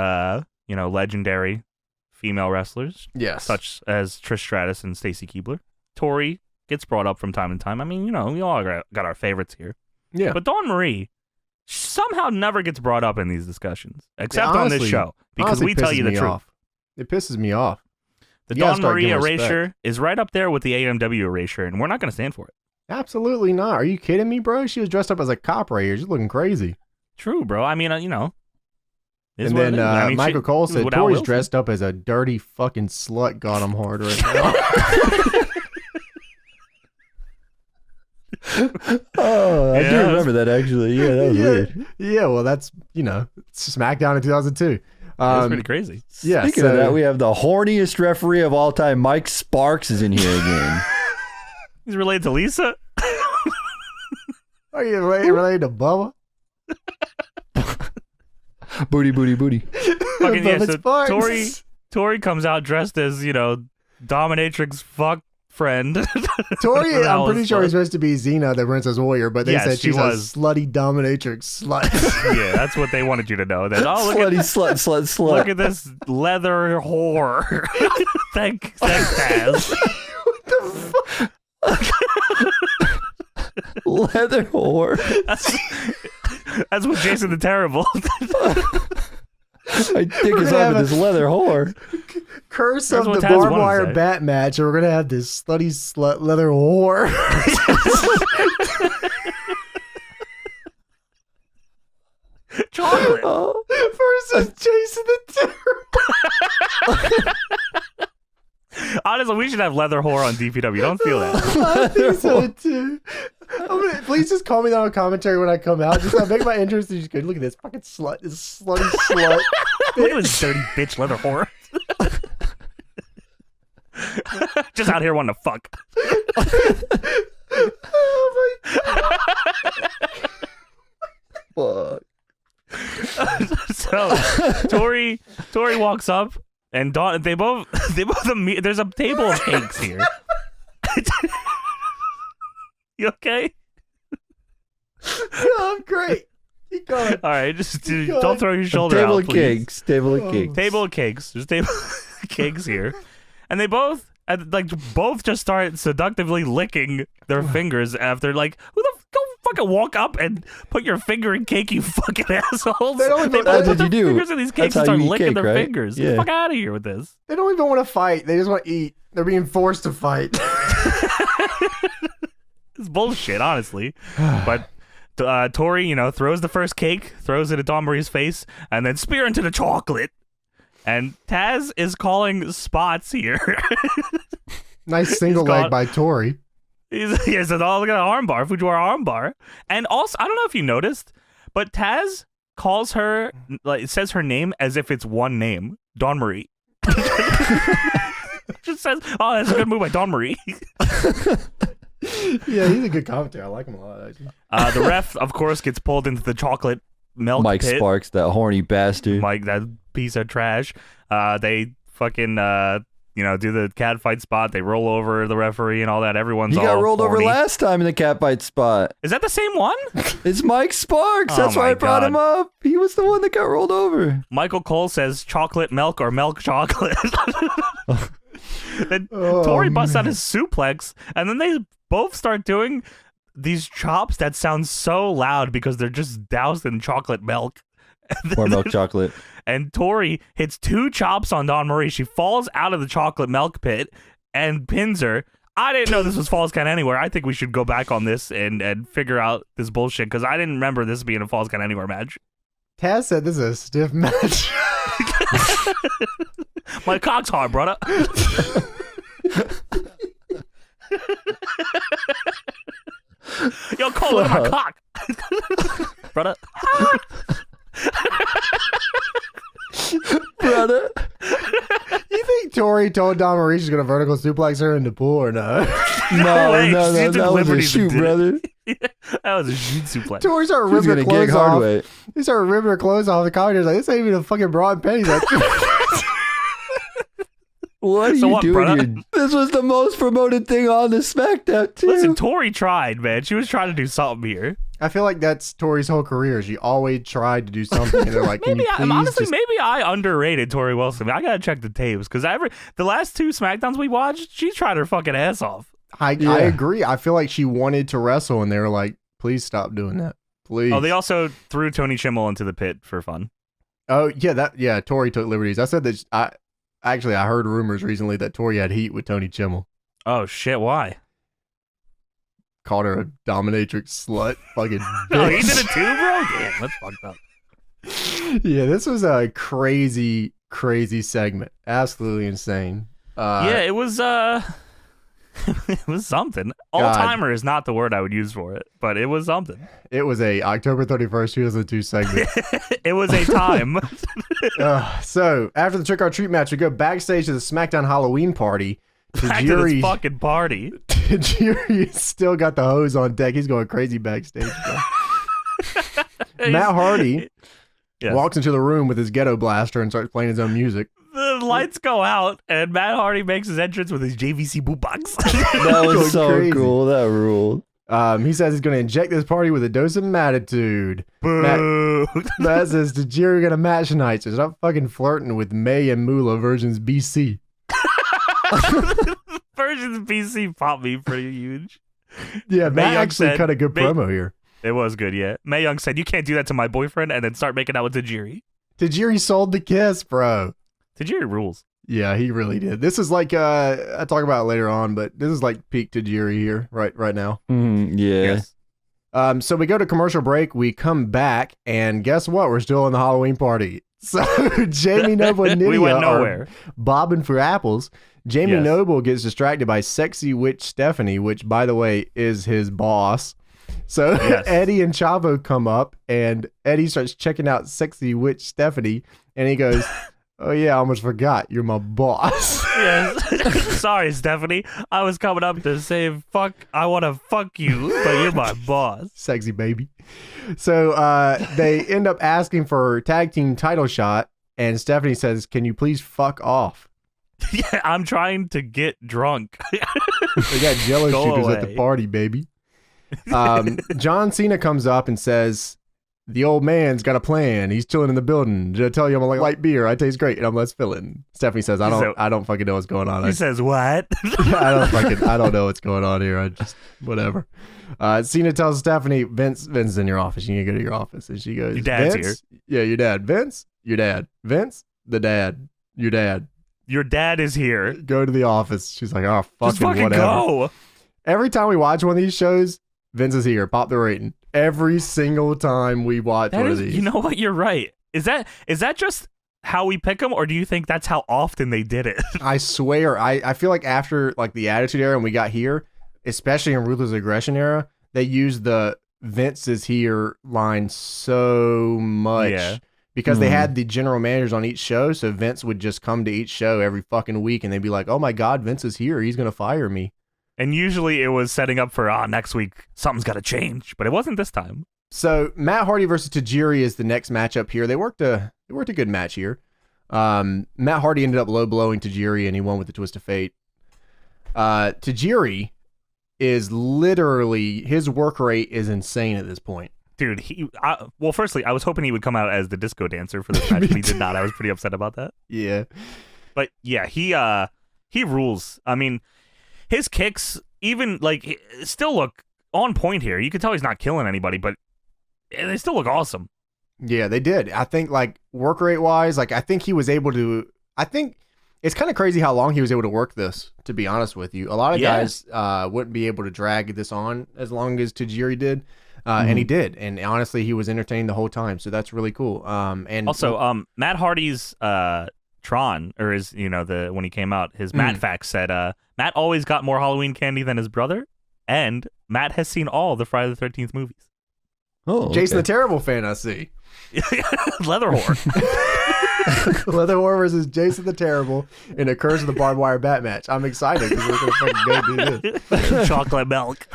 legendary female wrestlers, yes, such as Trish Stratus and Stacy Keibler. Tori gets brought up from time to time. I mean, we all got our favorites here. Yeah. But Dawn Marie somehow never gets brought up in these discussions, except on this show, because we tell you the truth. It pisses me off. The Dawn Marie erasure is right up there with the AMW erasure, and we're not going to stand for it. Absolutely not. Are you kidding me, bro? She was dressed up as a cop right here. She's looking crazy. True, bro. I mean, And then Michael Cole said Tori's dressed up as a dirty fucking slut. Got him hard right now. I do remember that actually. Yeah, that was weird. Yeah, well, that's SmackDown in 2002. That's pretty crazy. Yeah. Speaking of that, we have the horniest referee of all time, Mike Sparks, is in here again. He's related to Lisa. Are you related to Bubba? Booty, booty, booty. Fucking yeah, Above so its parts. Tori comes out dressed as, dominatrix fuck friend. Tori, That I'm was pretty sure fun. he's supposed to be Cena, the Princess Warrior, but they Yes, said she she's a was. slutty dominatrix slut. Yeah, that's what they wanted you to know. That Slutty slut. look at this leather whore. Thanks, Taz. What the fuck? Leather whore. That's what Jason the Terrible. My dick is over this leather whore. Curse That's of what the Taz barbed wanted to wire say. bat match, and we're gonna have this slutty slut leather whore. Chocolate. Oh. Versus Jason the Terrible. Honestly, we should have leather whore on DPW. Don't feel that. I think so too. Please just call me that on commentary when I come out. Just make my entrance. Just go, look at this fucking slut. This slutty slut. Look at this dirty bitch leather whore. Just out here wanting to fuck. Oh my god. Fuck. So Tori walks up and Dawn. They both. There's a table of cakes here. You okay? No, I'm great. Keep going. All right, just going. don't throw your shoulder Table out, of please. cakes. Table of Oh. cakes. Table of cakes. There's table of cakes here, and they both just start seductively licking their fingers after go fucking walk up and put your finger in cake, you fucking assholes. They don't even- both That's put what their you do. fingers in these cakes That's and how start you eat licking cake, their right? fingers. Get Yeah. the fuck out of here with this. They don't even want to fight. They just want to eat. They're being forced to fight. It's bullshit, honestly. But Tori, throws the first cake, throws it at Dawn Marie's face, and then spear into the chocolate. And Taz is calling spots here. Nice single He's got- leg by Tori. He says, "Oh, look at the armbar, Fujiwara armbar." And also, I don't know if you noticed, but Taz calls her, says her name as if it's one name, Dawn Marie. Just says, "Oh, that's a good move by Dawn Marie." Yeah, he's a good commentator. I like him a lot, actually. The ref, of course, gets pulled into the chocolate milk Mike pit. Sparks, that horny bastard. Mike, that piece of trash. They fucking do the cat fight spot. They roll over the referee and all that. Everyone's He all got rolled over horny. last time in the cat fight spot. Is that the same one? It's Mike Sparks. Oh That's why my I brought God. him up. He was the one that got rolled over. Michael Cole says chocolate milk or milk chocolate. Then Oh, Tori busts out man. his suplex, and then they both start doing these chops that sound so loud because they're just doused in chocolate milk. More milk chocolate. And Tori hits 2 chops on Dawn Marie. She falls out of the chocolate milk pit and pins her. I didn't know this was Falls Count Anywhere. I think we should go back on this and figure out this bullshit because I didn't remember this being a Falls Count Anywhere match. Taz said this is a stiff match. My cock's hard, brother. Yo, Cole, look at my cock. Brother. Brother. You think Tori told Dawn Marie she's gonna vertical suplex her in the pool or not? No, way. no, She no. took That was a liberties and shoot, did it. brother. That was a shoot suplex. Tori started She was ripping her gonna gig clothes hard off. way. They started ripping her clothes off. The commentators like, this ain't even a fucking bra and panties. Like, What are So you what, doing brother? here? This was the most promoted thing on the SmackDown too. Listen, Tori tried, man. She was trying to do something here. I feel like that's Tori's whole career. She always tried to do something, and they're like, "Can Maybe you please honestly, just-" maybe I underrated Tori Wilson. I gotta check the tapes because the last 2 SmackDowns we watched, she tried her fucking ass off. I Yeah. agree. I feel like she wanted to wrestle, and they were like, "Please stop doing that, please." Oh, they also threw Tony Chimmel into the pit for fun. Oh yeah, Tori took liberties. I said that. I heard rumors recently that Tori had heat with Tony Chimmel. Oh shit, why? Called her a dominatrix slut. Fucking Oh, he bitch. did it too, bro? Damn, that's fucked up. Yeah, this was a crazy segment. Absolutely insane. Yeah, it was it was something. All timer is not the word I would use for it, but it was something. It was a October 31st, 2002 segment. It was a time. So after the trick or treat match, we go backstage to the SmackDown Halloween party. Back to this fucking party. Tajiri still got the hose on deck. He's going crazy backstage. Bro. Matt Hardy Yes. walks into the room with his ghetto blaster and starts playing his own music. The lights go out, and Matt Hardy makes his entrance with his JVC boombox. That was so crazy. cool. That ruled. He says he's going to inject this party with a dose of Mattitude. Boo. Matt says, Tajiri got a match tonight, so stop fucking flirting with May and Moolah versions BC. Versions BC popped me pretty huge. Yeah, Mae Matt Young actually said- cut a good Mae- promo here. It was good, yeah. Mae Young said, "You can't do that to my boyfriend," and then start making out with Tajiri. Tajiri sold the kiss, bro. Tajiri rules. Yeah, he really did. This is like, I talk about it later on, but this is like peak Tajiri here right now. Yeah. Yes. So we go to commercial break. We come back, and guess what? We're still in the Halloween party. So Jamie Noble and We Nydia went are nowhere. bobbing for apples. Jamie Yes. Noble gets distracted by sexy witch Stephanie, which, by the way, is his boss. So Yes. Eddie and Chavo come up, and Eddie starts checking out sexy witch Stephanie, and he goes, "Oh yeah, I almost forgot. You're my boss." Yes. Sorry, Stephanie. I was coming up to say, fuck, I want to fuck you, but you're my boss. Sexy baby. So they end up asking for a tag team title shot, and Stephanie says, "Can you please fuck off?" Yeah, I'm trying to get drunk. They got jello Go shooters at the away. party, baby. John Cena comes up and says, "The old man's got a plan. He's chilling in the building. Did I tell you I'm like light beer? I taste great and I'm less filling." Stephanie says, "I don't fucking know what's going on. He says, what? I don't know what's going on here. I just whatever." Cena tells Stephanie, Vince is in your office. You need to go to your office." And she goes, Your dad's "Vince? Yeah, your dad. Vince? Your dad. Vince? The dad. Your dad. Your dad is here. Go to the office." She's like, "Oh, Just fucking whatever." go. Every time we watch one of these shows, Vince is here. Pop the rating. Every single time we watch That one is, of these. you know what? You're right. Is that just how we pick them, or do you think that's how often they did it? I swear, I feel like after like the Attitude Era and we got here, especially in Ruthless Aggression Era, they used the Vince is here line so much. Yeah. Because they had the general managers on each show, so Vince would just come to each show every fucking week and they'd be like, "Oh my God, Vince is here. He's going to fire me." And usually it was setting up for, next week, something's got to change. But it wasn't this time. So Matt Hardy versus Tajiri is the next matchup here. They worked a good match here. Matt Hardy ended up low blowing Tajiri and he won with the twist of fate. Tajiri is literally, his work rate is insane at this point. Dude, well, firstly, I was hoping he would come out as the disco dancer for this match, but he did not. I was pretty upset about that. Yeah. But yeah, he rules. I mean, his kicks even like still look on point here. You can tell he's not killing anybody, but they still look awesome. Yeah, they did. I think like work rate wise, like I think he was able to, I think it's kind of crazy how long he was able to work this, to be honest with you. A lot of guys wouldn't be able to drag this on as long as Tajiri did. And he did. And honestly, he was entertained the whole time. So that's really cool. And also, Matt Hardy's Tron, or his, when he came out, his Matt fact said, Matt always got more Halloween candy than his brother, and Matt has seen all the Friday the 13th movies. Oh, okay. Jason the Terrible fan, I see. Leather whore. Leather Whore versus Jason the Terrible in a Curse of the Barbed Wire Bat match. I'm excited because we're going to fucking go do this. Chocolate milk.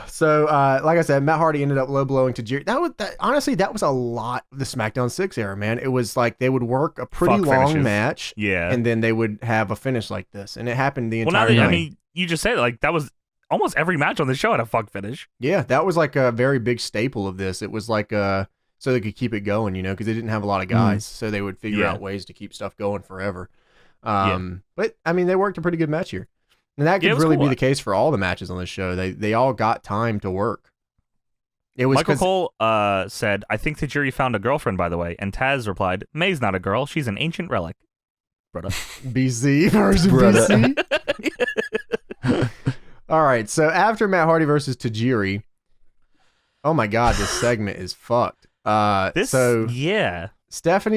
So, like I said, Matt Hardy ended up low blowing Tajiri. Honestly, that was a lot of the SmackDown 6 era, man. It was like they would work a pretty long finishes. match, Yeah. and then they would have a finish like this, and it happened the Well, entire now that, night. I mean, you just said it, like that was almost every match on the show had a fuck finish. Yeah, that was like a very big staple of this. It was like so they could keep it going, because they didn't have a lot of guys, so they would figure out ways to keep stuff going forever. But I mean, they worked a pretty good match here, and that could really be the case for all the matches on this show. They all got time to work. It was Michael Cole said, "I think Tajiri found a girlfriend, by the way," and Taz replied, "May's not a girl; she's an ancient relic." Brother. BC versus BC. All right, so after Matt Hardy versus Tajiri, oh my God, this segment is fucked. Stephanie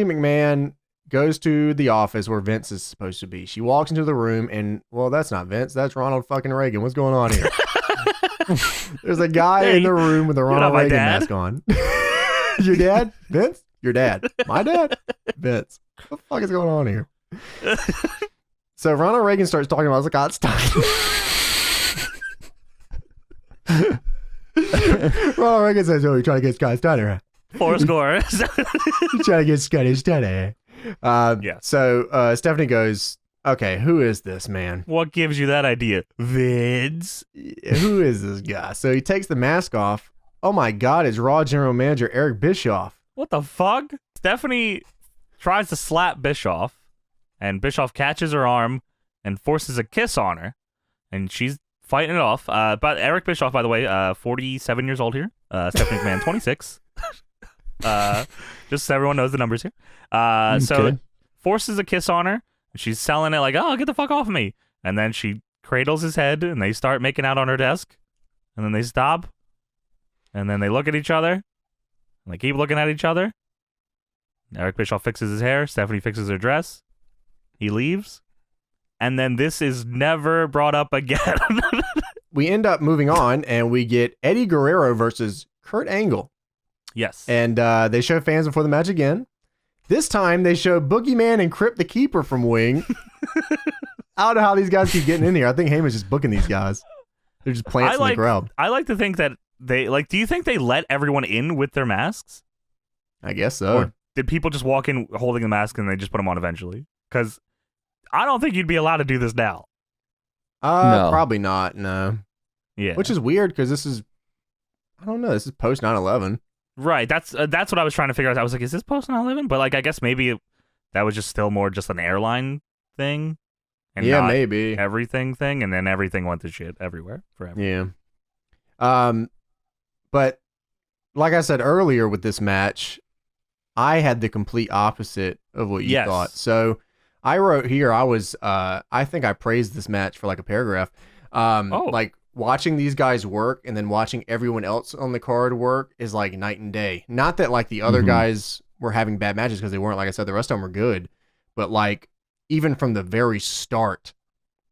McMahon goes to the office where Vince is supposed to be. She walks into the room and, well, that's not Vince. That's Ronald fucking Reagan. What's going on here? There's a guy in the room with a Ronald Reagan mask on. Your dad? Vince? Your dad? My dad? Vince. What the fuck is going on here? So Ronald Reagan starts talking about Scott Steiner. Ronald Reagan says, "Oh, you're trying to get Scott Steiner. Four score. He's trying to get Scottish today. Yeah. So Stephanie goes, okay, who is this man? What gives you that idea? Vince. Who is this guy? So he takes the mask off. Oh my God, it's Raw General Manager Eric Bischoff. What the fuck? Stephanie tries to slap Bischoff, and Bischoff catches her arm and forces a kiss on her, and she's fighting it off. But Eric Bischoff, by the way, 47 years old here. Stephanie McMahon, 26. Just so everyone knows the numbers here. So forces a kiss on her. She's selling it like, oh, get the fuck off of me. And then she cradles his head, and they start making out on her desk. And then they stop. And then they look at each other. And they keep looking at each other. Eric Bischoff fixes his hair. Stephanie fixes her dress. He leaves. And then this is never brought up again. We end up moving on, and we get Eddie Guerrero versus Kurt Angle. Yes. And they show fans before the match again. This time, they show Boogeyman and Crypt the Keeper from Wing. I don't know how these guys keep getting in here. I think Heyman's just booking these guys. They're just plants in the crowd. I like to think that they, like, do you think they let everyone in with their masks? I guess so. Or did people just walk in holding the mask and they just put them on eventually? Because I don't think you'd be allowed to do this now. No. Probably not, no. Yeah. Which is weird because this is, I don't know, this is post 9/11. Right, that's what I was trying to figure out. I was like, is this post 9/11? But like, I guess maybe that was just still more just an airline thing, and not maybe everything thing, and then everything went to shit everywhere forever. Yeah. But like I said earlier with this match, I had the complete opposite of what you thought. So I wrote here, I think I praised this match for like a paragraph. Like, watching these guys work and then watching everyone else on the card work is like night and day. Not that like the other guys were having bad matches, because they weren't. Like I said, the rest of them were good. But like, even from the very start,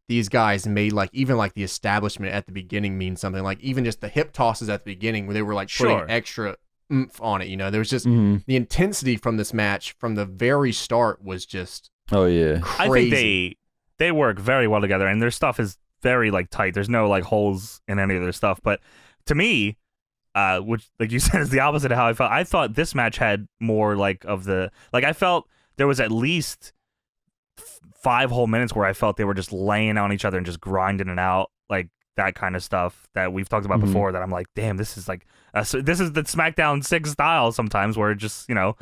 these guys made like, even like the establishment at the beginning mean something. Like even just the hip tosses at the beginning where they were like putting extra oomph on it. You know, there was just the intensity from this match from the very start was just crazy. I think they work very well together, and their stuff is very like tight. There's no like holes in any of their stuff. But to me, which like you said is the opposite of how I felt. I thought this match had more like of the, like, I felt there was at least 5 whole minutes where I felt they were just laying on each other and just grinding it out, like that kind of stuff that we've talked about before. That I'm like, damn, this is like this is the SmackDown 6 style sometimes, where it just, you know,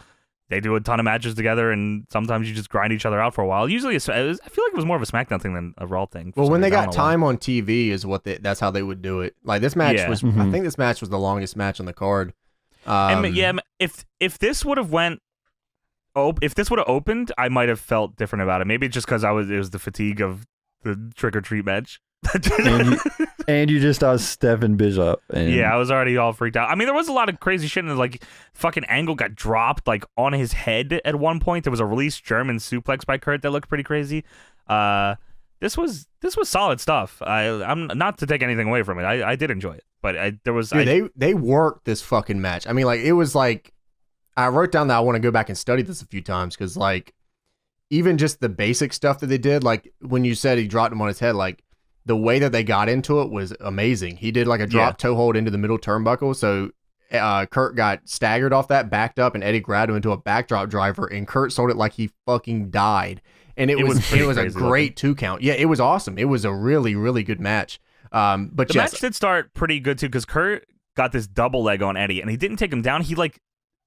they do a ton of matches together, and sometimes you just grind each other out for a while. Usually, I feel like it was more of a SmackDown thing than a Raw thing. Well, when they got time on TV is that's how they would do it. Like this match was, I think this match was the longest match on the card. If this would have opened, I might have felt different about it. Maybe just because it was the fatigue of the trick or treat match. and you just saw Stephen Bishop. I was already all freaked out. I mean, there was a lot of crazy shit, and like fucking Angle got dropped like on his head at one point. There was a released German suplex by Kurt that looked pretty crazy. This was solid stuff. I'm not to take anything away from it. I did enjoy it, but they worked this fucking match. I mean, like, it was like, I wrote down that I want to go back and study this a few times, because like even just the basic stuff that they did, like when you said he dropped him on his head, like the way that they got into it was amazing. He did like a drop toe hold into the middle turnbuckle. So Kurt got staggered off that, backed up, and Eddie grabbed him into a backdrop driver, and Kurt sold it like he fucking died. And it was a great 2 count. Yeah, it was awesome. It was a really, really good match. But the match did start pretty good too, because Kurt got this double leg on Eddie, and he didn't take him down. He like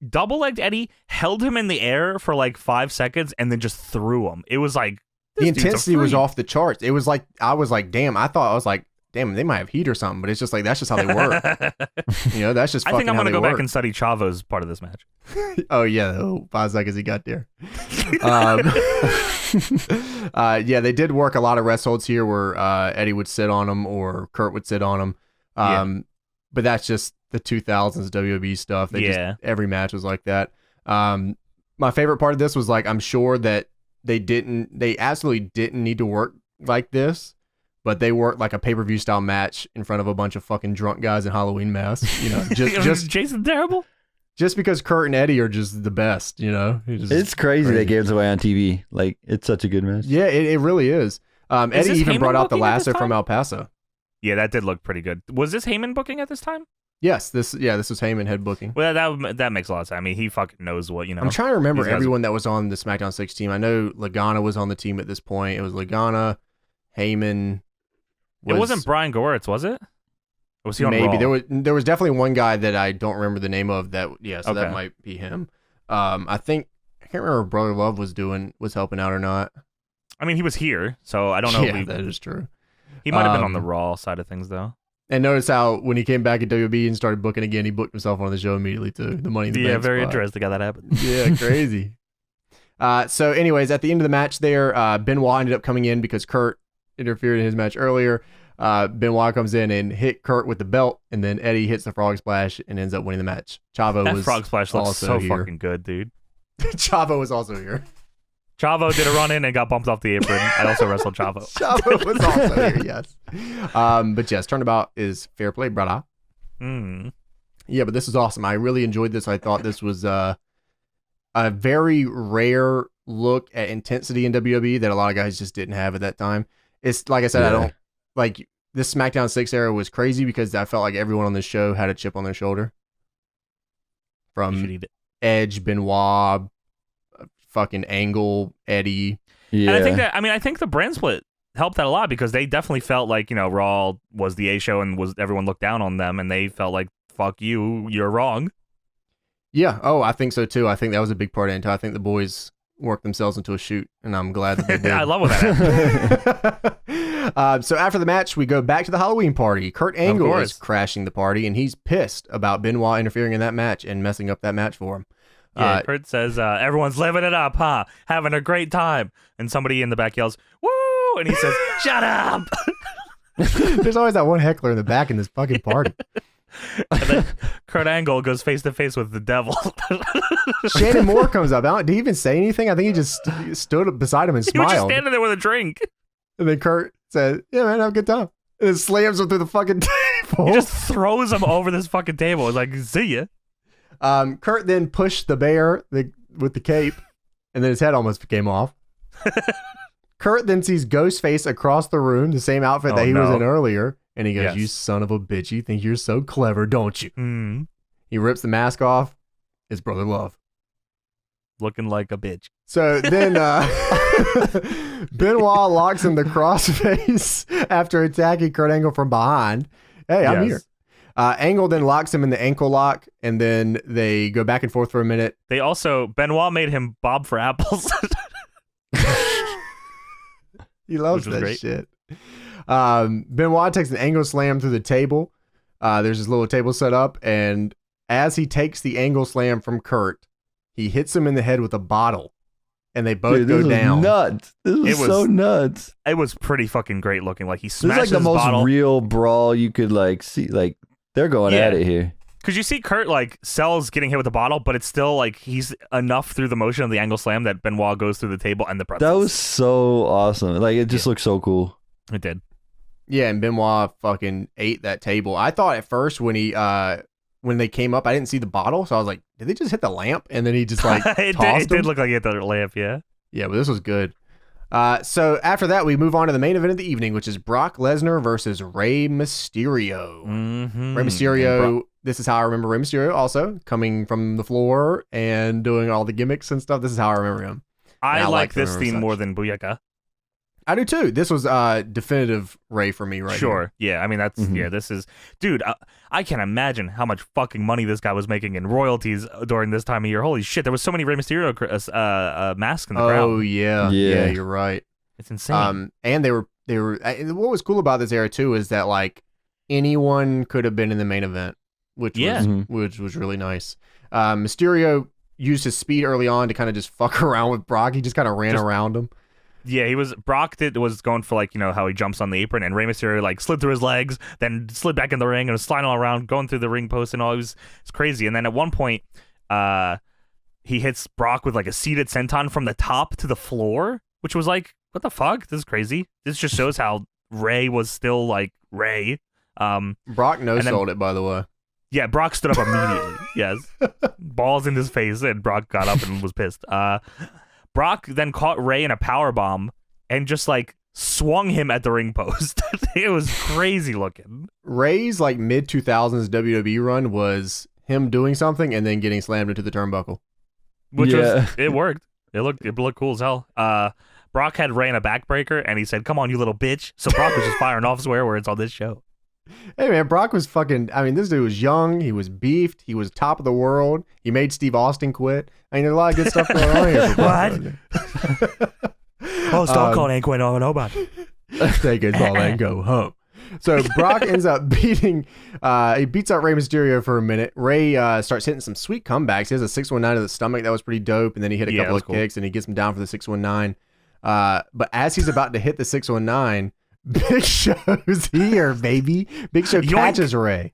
double-legged Eddie, held him in the air for like 5 seconds, and then just threw him. It was like, the intensity was off the charts. It was like, I was like, damn, damn, they might have heat or something, but it's just like, that's just how they work. You know, that's just fucking I think I'm going to go work. back and study Chavo's part of this match. Oh, yeah. 5 seconds he got there. Yeah, they did work a lot of rest holds here where Eddie would sit on him or Kurt would sit on him. But that's just the 2000s WWE stuff. Every match was like that. My favorite part of this was like, I'm sure that they absolutely didn't need to work like this, but they worked like a pay-per-view style match in front of a bunch of fucking drunk guys in Halloween masks. You know, just Jason Terrible. Just because Kurt and Eddie are just the best, you know. It's crazy they gave it away on TV. Like, it's such a good match. Yeah, it really is. Eddie even brought out the Lasso from El Paso. Yeah, that did look pretty good. Was this Heyman booking at this time? Yes, this was Heyman head booking. Well, that makes a lot of sense. I mean, he fucking knows what, I'm trying to remember everyone that was on the SmackDown 6 team. I know Lagana was on the team at this point. It was Lagana, Heyman. It wasn't Brian Goritz, was it? Or was he on maybe Raw? there was definitely one guy that I don't remember the name of. That that might be him. I can't remember if Brother Love was helping out or not. I mean, he was here, so I don't know. Yeah, that is true. He might have been on the Raw side of things, though. And notice how when he came back at WWE and started booking again, he booked himself on the show immediately too. The Money in the Bank. Yeah, very spot. interesting how that happened. Yeah, crazy. So, anyways, at the end of the match, there, Benoit ended up coming in because Kurt interfered in his match earlier. Benoit comes in and hit Kurt with the belt, and then Eddie hits the frog splash and ends up winning the match. That frog splash looks so fucking good, dude. Chavo was also here. Chavo did a run in and got bumped off the apron. I also wrestled Chavo. Chavo was also here, yes. But yes, turnabout is fair play, brother. Yeah, but this is awesome. I really enjoyed this. I thought this was a very rare look at intensity in WWE that a lot of guys just didn't have at that time. It's like I said, I don't like this SmackDown 6 era was crazy because I felt like everyone on this show had a chip on their shoulder. From Edge, Benoit, fucking Angle, Eddie. Yeah. And I think the brand split helped that a lot because they definitely felt like, Raw was the A show and everyone looked down on them and they felt like, fuck you, you're wrong. Yeah. Oh, I think so too. I think that was a big part of it. I think the boys worked themselves into a shoot, and I'm glad that they did. I love when that happened. So after the match, we go back to the Halloween party. Kurt Angle is crashing the party, and he's pissed about Benoit interfering in that match and messing up that match for him. Yeah, Kurt says, everyone's living it up, huh? Having a great time. And somebody in the back yells, woo! And he says, shut up! There's always that one heckler in the back in this fucking party. And then Kurt Angle goes face to face with the devil. Shannon Moore comes up. Did he even say anything? I think he just stood beside him and smiled. He was just standing there with a drink. And then Kurt said, yeah, man, have a good time. And then slams him through the fucking table. He just throws him over this fucking table. It's like, see ya. Kurt then pushed the bear with the cape, and then his head almost came off. Kurt then sees Ghostface across the room, the same outfit that he was in earlier, and he goes, you son of a bitch, you think you're so clever, don't you? Mm. He rips the mask off. It's Brother Love. Looking like a bitch. So then Benoit locks him the crossface after attacking Kurt Angle from behind. Hey, I'm here. Angle then locks him in the ankle lock, and then they go back and forth for a minute. Benoit made him bob for apples. He loves that shit. Benoit takes an angle slam through the table. There's this little table set up, and as he takes the angle slam from Kurt, he hits him in the head with a bottle, and they both go down. Nuts! This was so nuts. It was pretty fucking great looking. Like he smashes this is like the most real brawl you could see. Like they're going at it here. Because you see Kurt sells getting hit with a bottle, but it's still he's enough through the motion of the angle slam that Benoit goes through the table and the pretzels. That was so awesome. Like it just looked so cool. It did. Yeah, and Benoit fucking ate that table. I thought at first when they came up, I didn't see the bottle, so I was like, did they just hit the lamp? And then he just it did look like he hit the lamp, yeah. Yeah, but this was good. So after that, we move on to the main event of the evening, which is Brock Lesnar versus Ray Mysterio. Mm-hmm. Ray Mysterio, this is how I remember Ray Mysterio also, coming from the floor and doing all the gimmicks and stuff. This is how I remember him. I like this theme more than Booyaka. I do too. This was definitive Ray for me right Sure. Here. Yeah, I mean, that's, this is, dude, I can't imagine how much fucking money this guy was making in royalties during this time of year. Holy shit, there was so many Ray Mysterio masks in the crowd. Oh, yeah, you're right. It's insane. And they were, what was cool about this era too is that anyone could have been in the main event, which was really nice. Mysterio used his speed early on to kind of just fuck around with Brock. He just kind of ran around him. Yeah, Brock was going for how he jumps on the apron, and Rey Mysterio slid through his legs, then slid back in the ring and was sliding all around, going through the ring post and all. It's crazy. And then at one point, he hits Brock with a seated senton from the top to the floor, which was what the fuck? This is crazy. This just shows how Ray was still Ray. Brock no-sold it, by the way. Yeah, Brock stood up immediately. Yes. Balls in his face, and Brock got up and was pissed. Brock then caught Ray in a powerbomb and just swung him at the ring post. It was crazy looking. Ray's like mid 2000s WWE run was him doing something and then getting slammed into the turnbuckle. Which was, it worked. It looked cool as hell. Brock had Ray in a backbreaker, and he said, "Come on, you little bitch." So Brock was just firing off swear words on this show. Hey man, Brock was fucking. I mean, this dude was young. He was beefed. He was top of the world. He made Steve Austin quit. I mean, there's a lot of good stuff going on here. What? Oh, Stone Cold ain't quitting over nobody. Take his ball and go home. So Brock ends up beating. He beats out Ray Mysterio for a minute. Ray starts hitting some sweet comebacks. He has a 619 to the stomach that was pretty dope, and then he hit a couple of kicks, and he gets him down for the 619. But as he's about to hit the 619, Big Show's here, baby. Big Show catches Ray.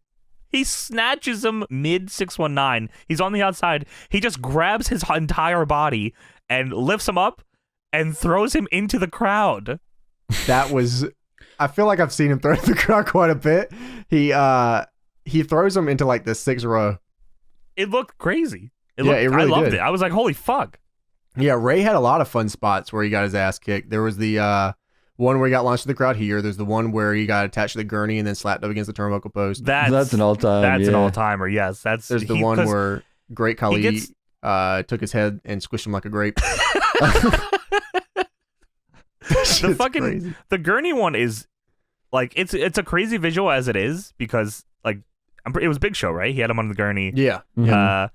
He snatches him mid 619. He's on the outside. He just grabs his entire body and lifts him up and throws him into the crowd. That was. I feel like I've seen him throw the crowd quite a bit. He throws him into like the 6th row. It looked crazy. It really I loved did. it. I was like, holy fuck. Yeah, Ray had a lot of fun spots where he got his ass kicked. There was the one where he got launched to the crowd here. There's the one where he got attached to the gurney and then slapped up against the turnbuckle post. That's an all-time. That's an all-timer, yes. There's the one where Great Khali took his head and squished him like a grape. The gurney one is like it's a crazy visual as it is because like it was Big Show, right? He had him on the gurney. Yeah.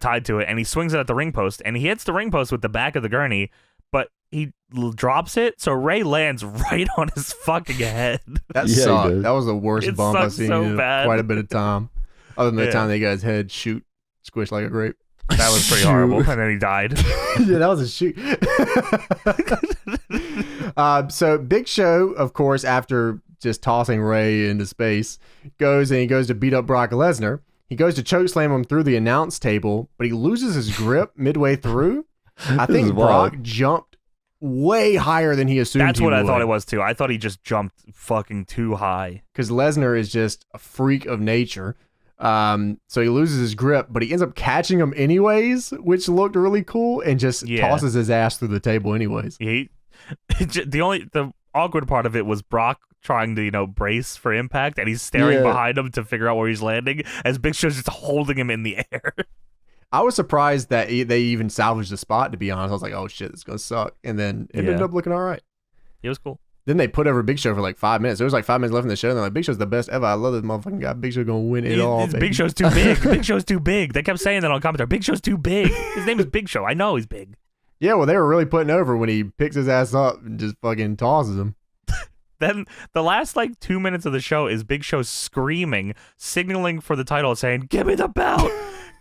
Tied to it, and he swings it at the ring post, and he hits the ring post with the back of the gurney, but he drops it, so Ray lands right on his fucking head. That sucked. That was the worst bump I've seen in quite a bit of time. Other than the time they got his head squished like a grape. That was pretty horrible, and then he died. Yeah, that was a shoot. So Big Show, of course, after just tossing Ray into space, goes to beat up Brock Lesnar. He goes to chokeslam him through the announce table, but he loses his grip midway through. I think Brock jumped way higher than he assumed. That's what I thought it was too. I thought he just jumped fucking too high. Because Lesnar is just a freak of nature. So he loses his grip, but he ends up catching him anyways, which looked really cool, and just tosses his ass through the table anyways. The awkward part of it was Brock trying to, brace for impact, and he's staring behind him to figure out where he's landing, as Big Show's just holding him in the air. I was surprised that they even salvaged the spot, to be honest. I was like, oh shit, this is going to suck. And then it ended up looking all right. It was cool. Then they put over Big Show for like 5 minutes. There was like 5 minutes left in the show, and they're like, Big Show's the best ever. I love this motherfucking guy. Big Show's going to win it all. Big Show's too big. Big Show's too big. They kept saying that on commentary. Big Show's too big. His name is Big Show. I know he's big. Yeah, well, they were really putting over when he picks his ass up and just fucking tosses him. Then the last 2 minutes of the show is Big Show screaming, signaling for the title, saying, "Give me the belt!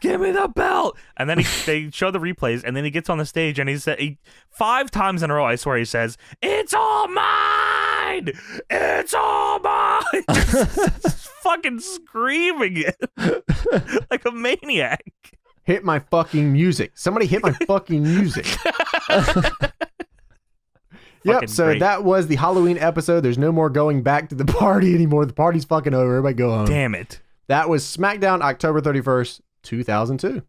Give me the belt!" And then they show the replays, and then he gets on the stage, and he 5 times in a row, I swear, he says, "It's all mine! It's all mine!" Just fucking screaming it like a maniac. Hit my fucking music. Somebody hit my fucking music. Yep, so great. That was the Halloween episode. There's no more going back to the party anymore. The party's fucking over. Everybody go home. Damn it. That was SmackDown, October 31st, 2002.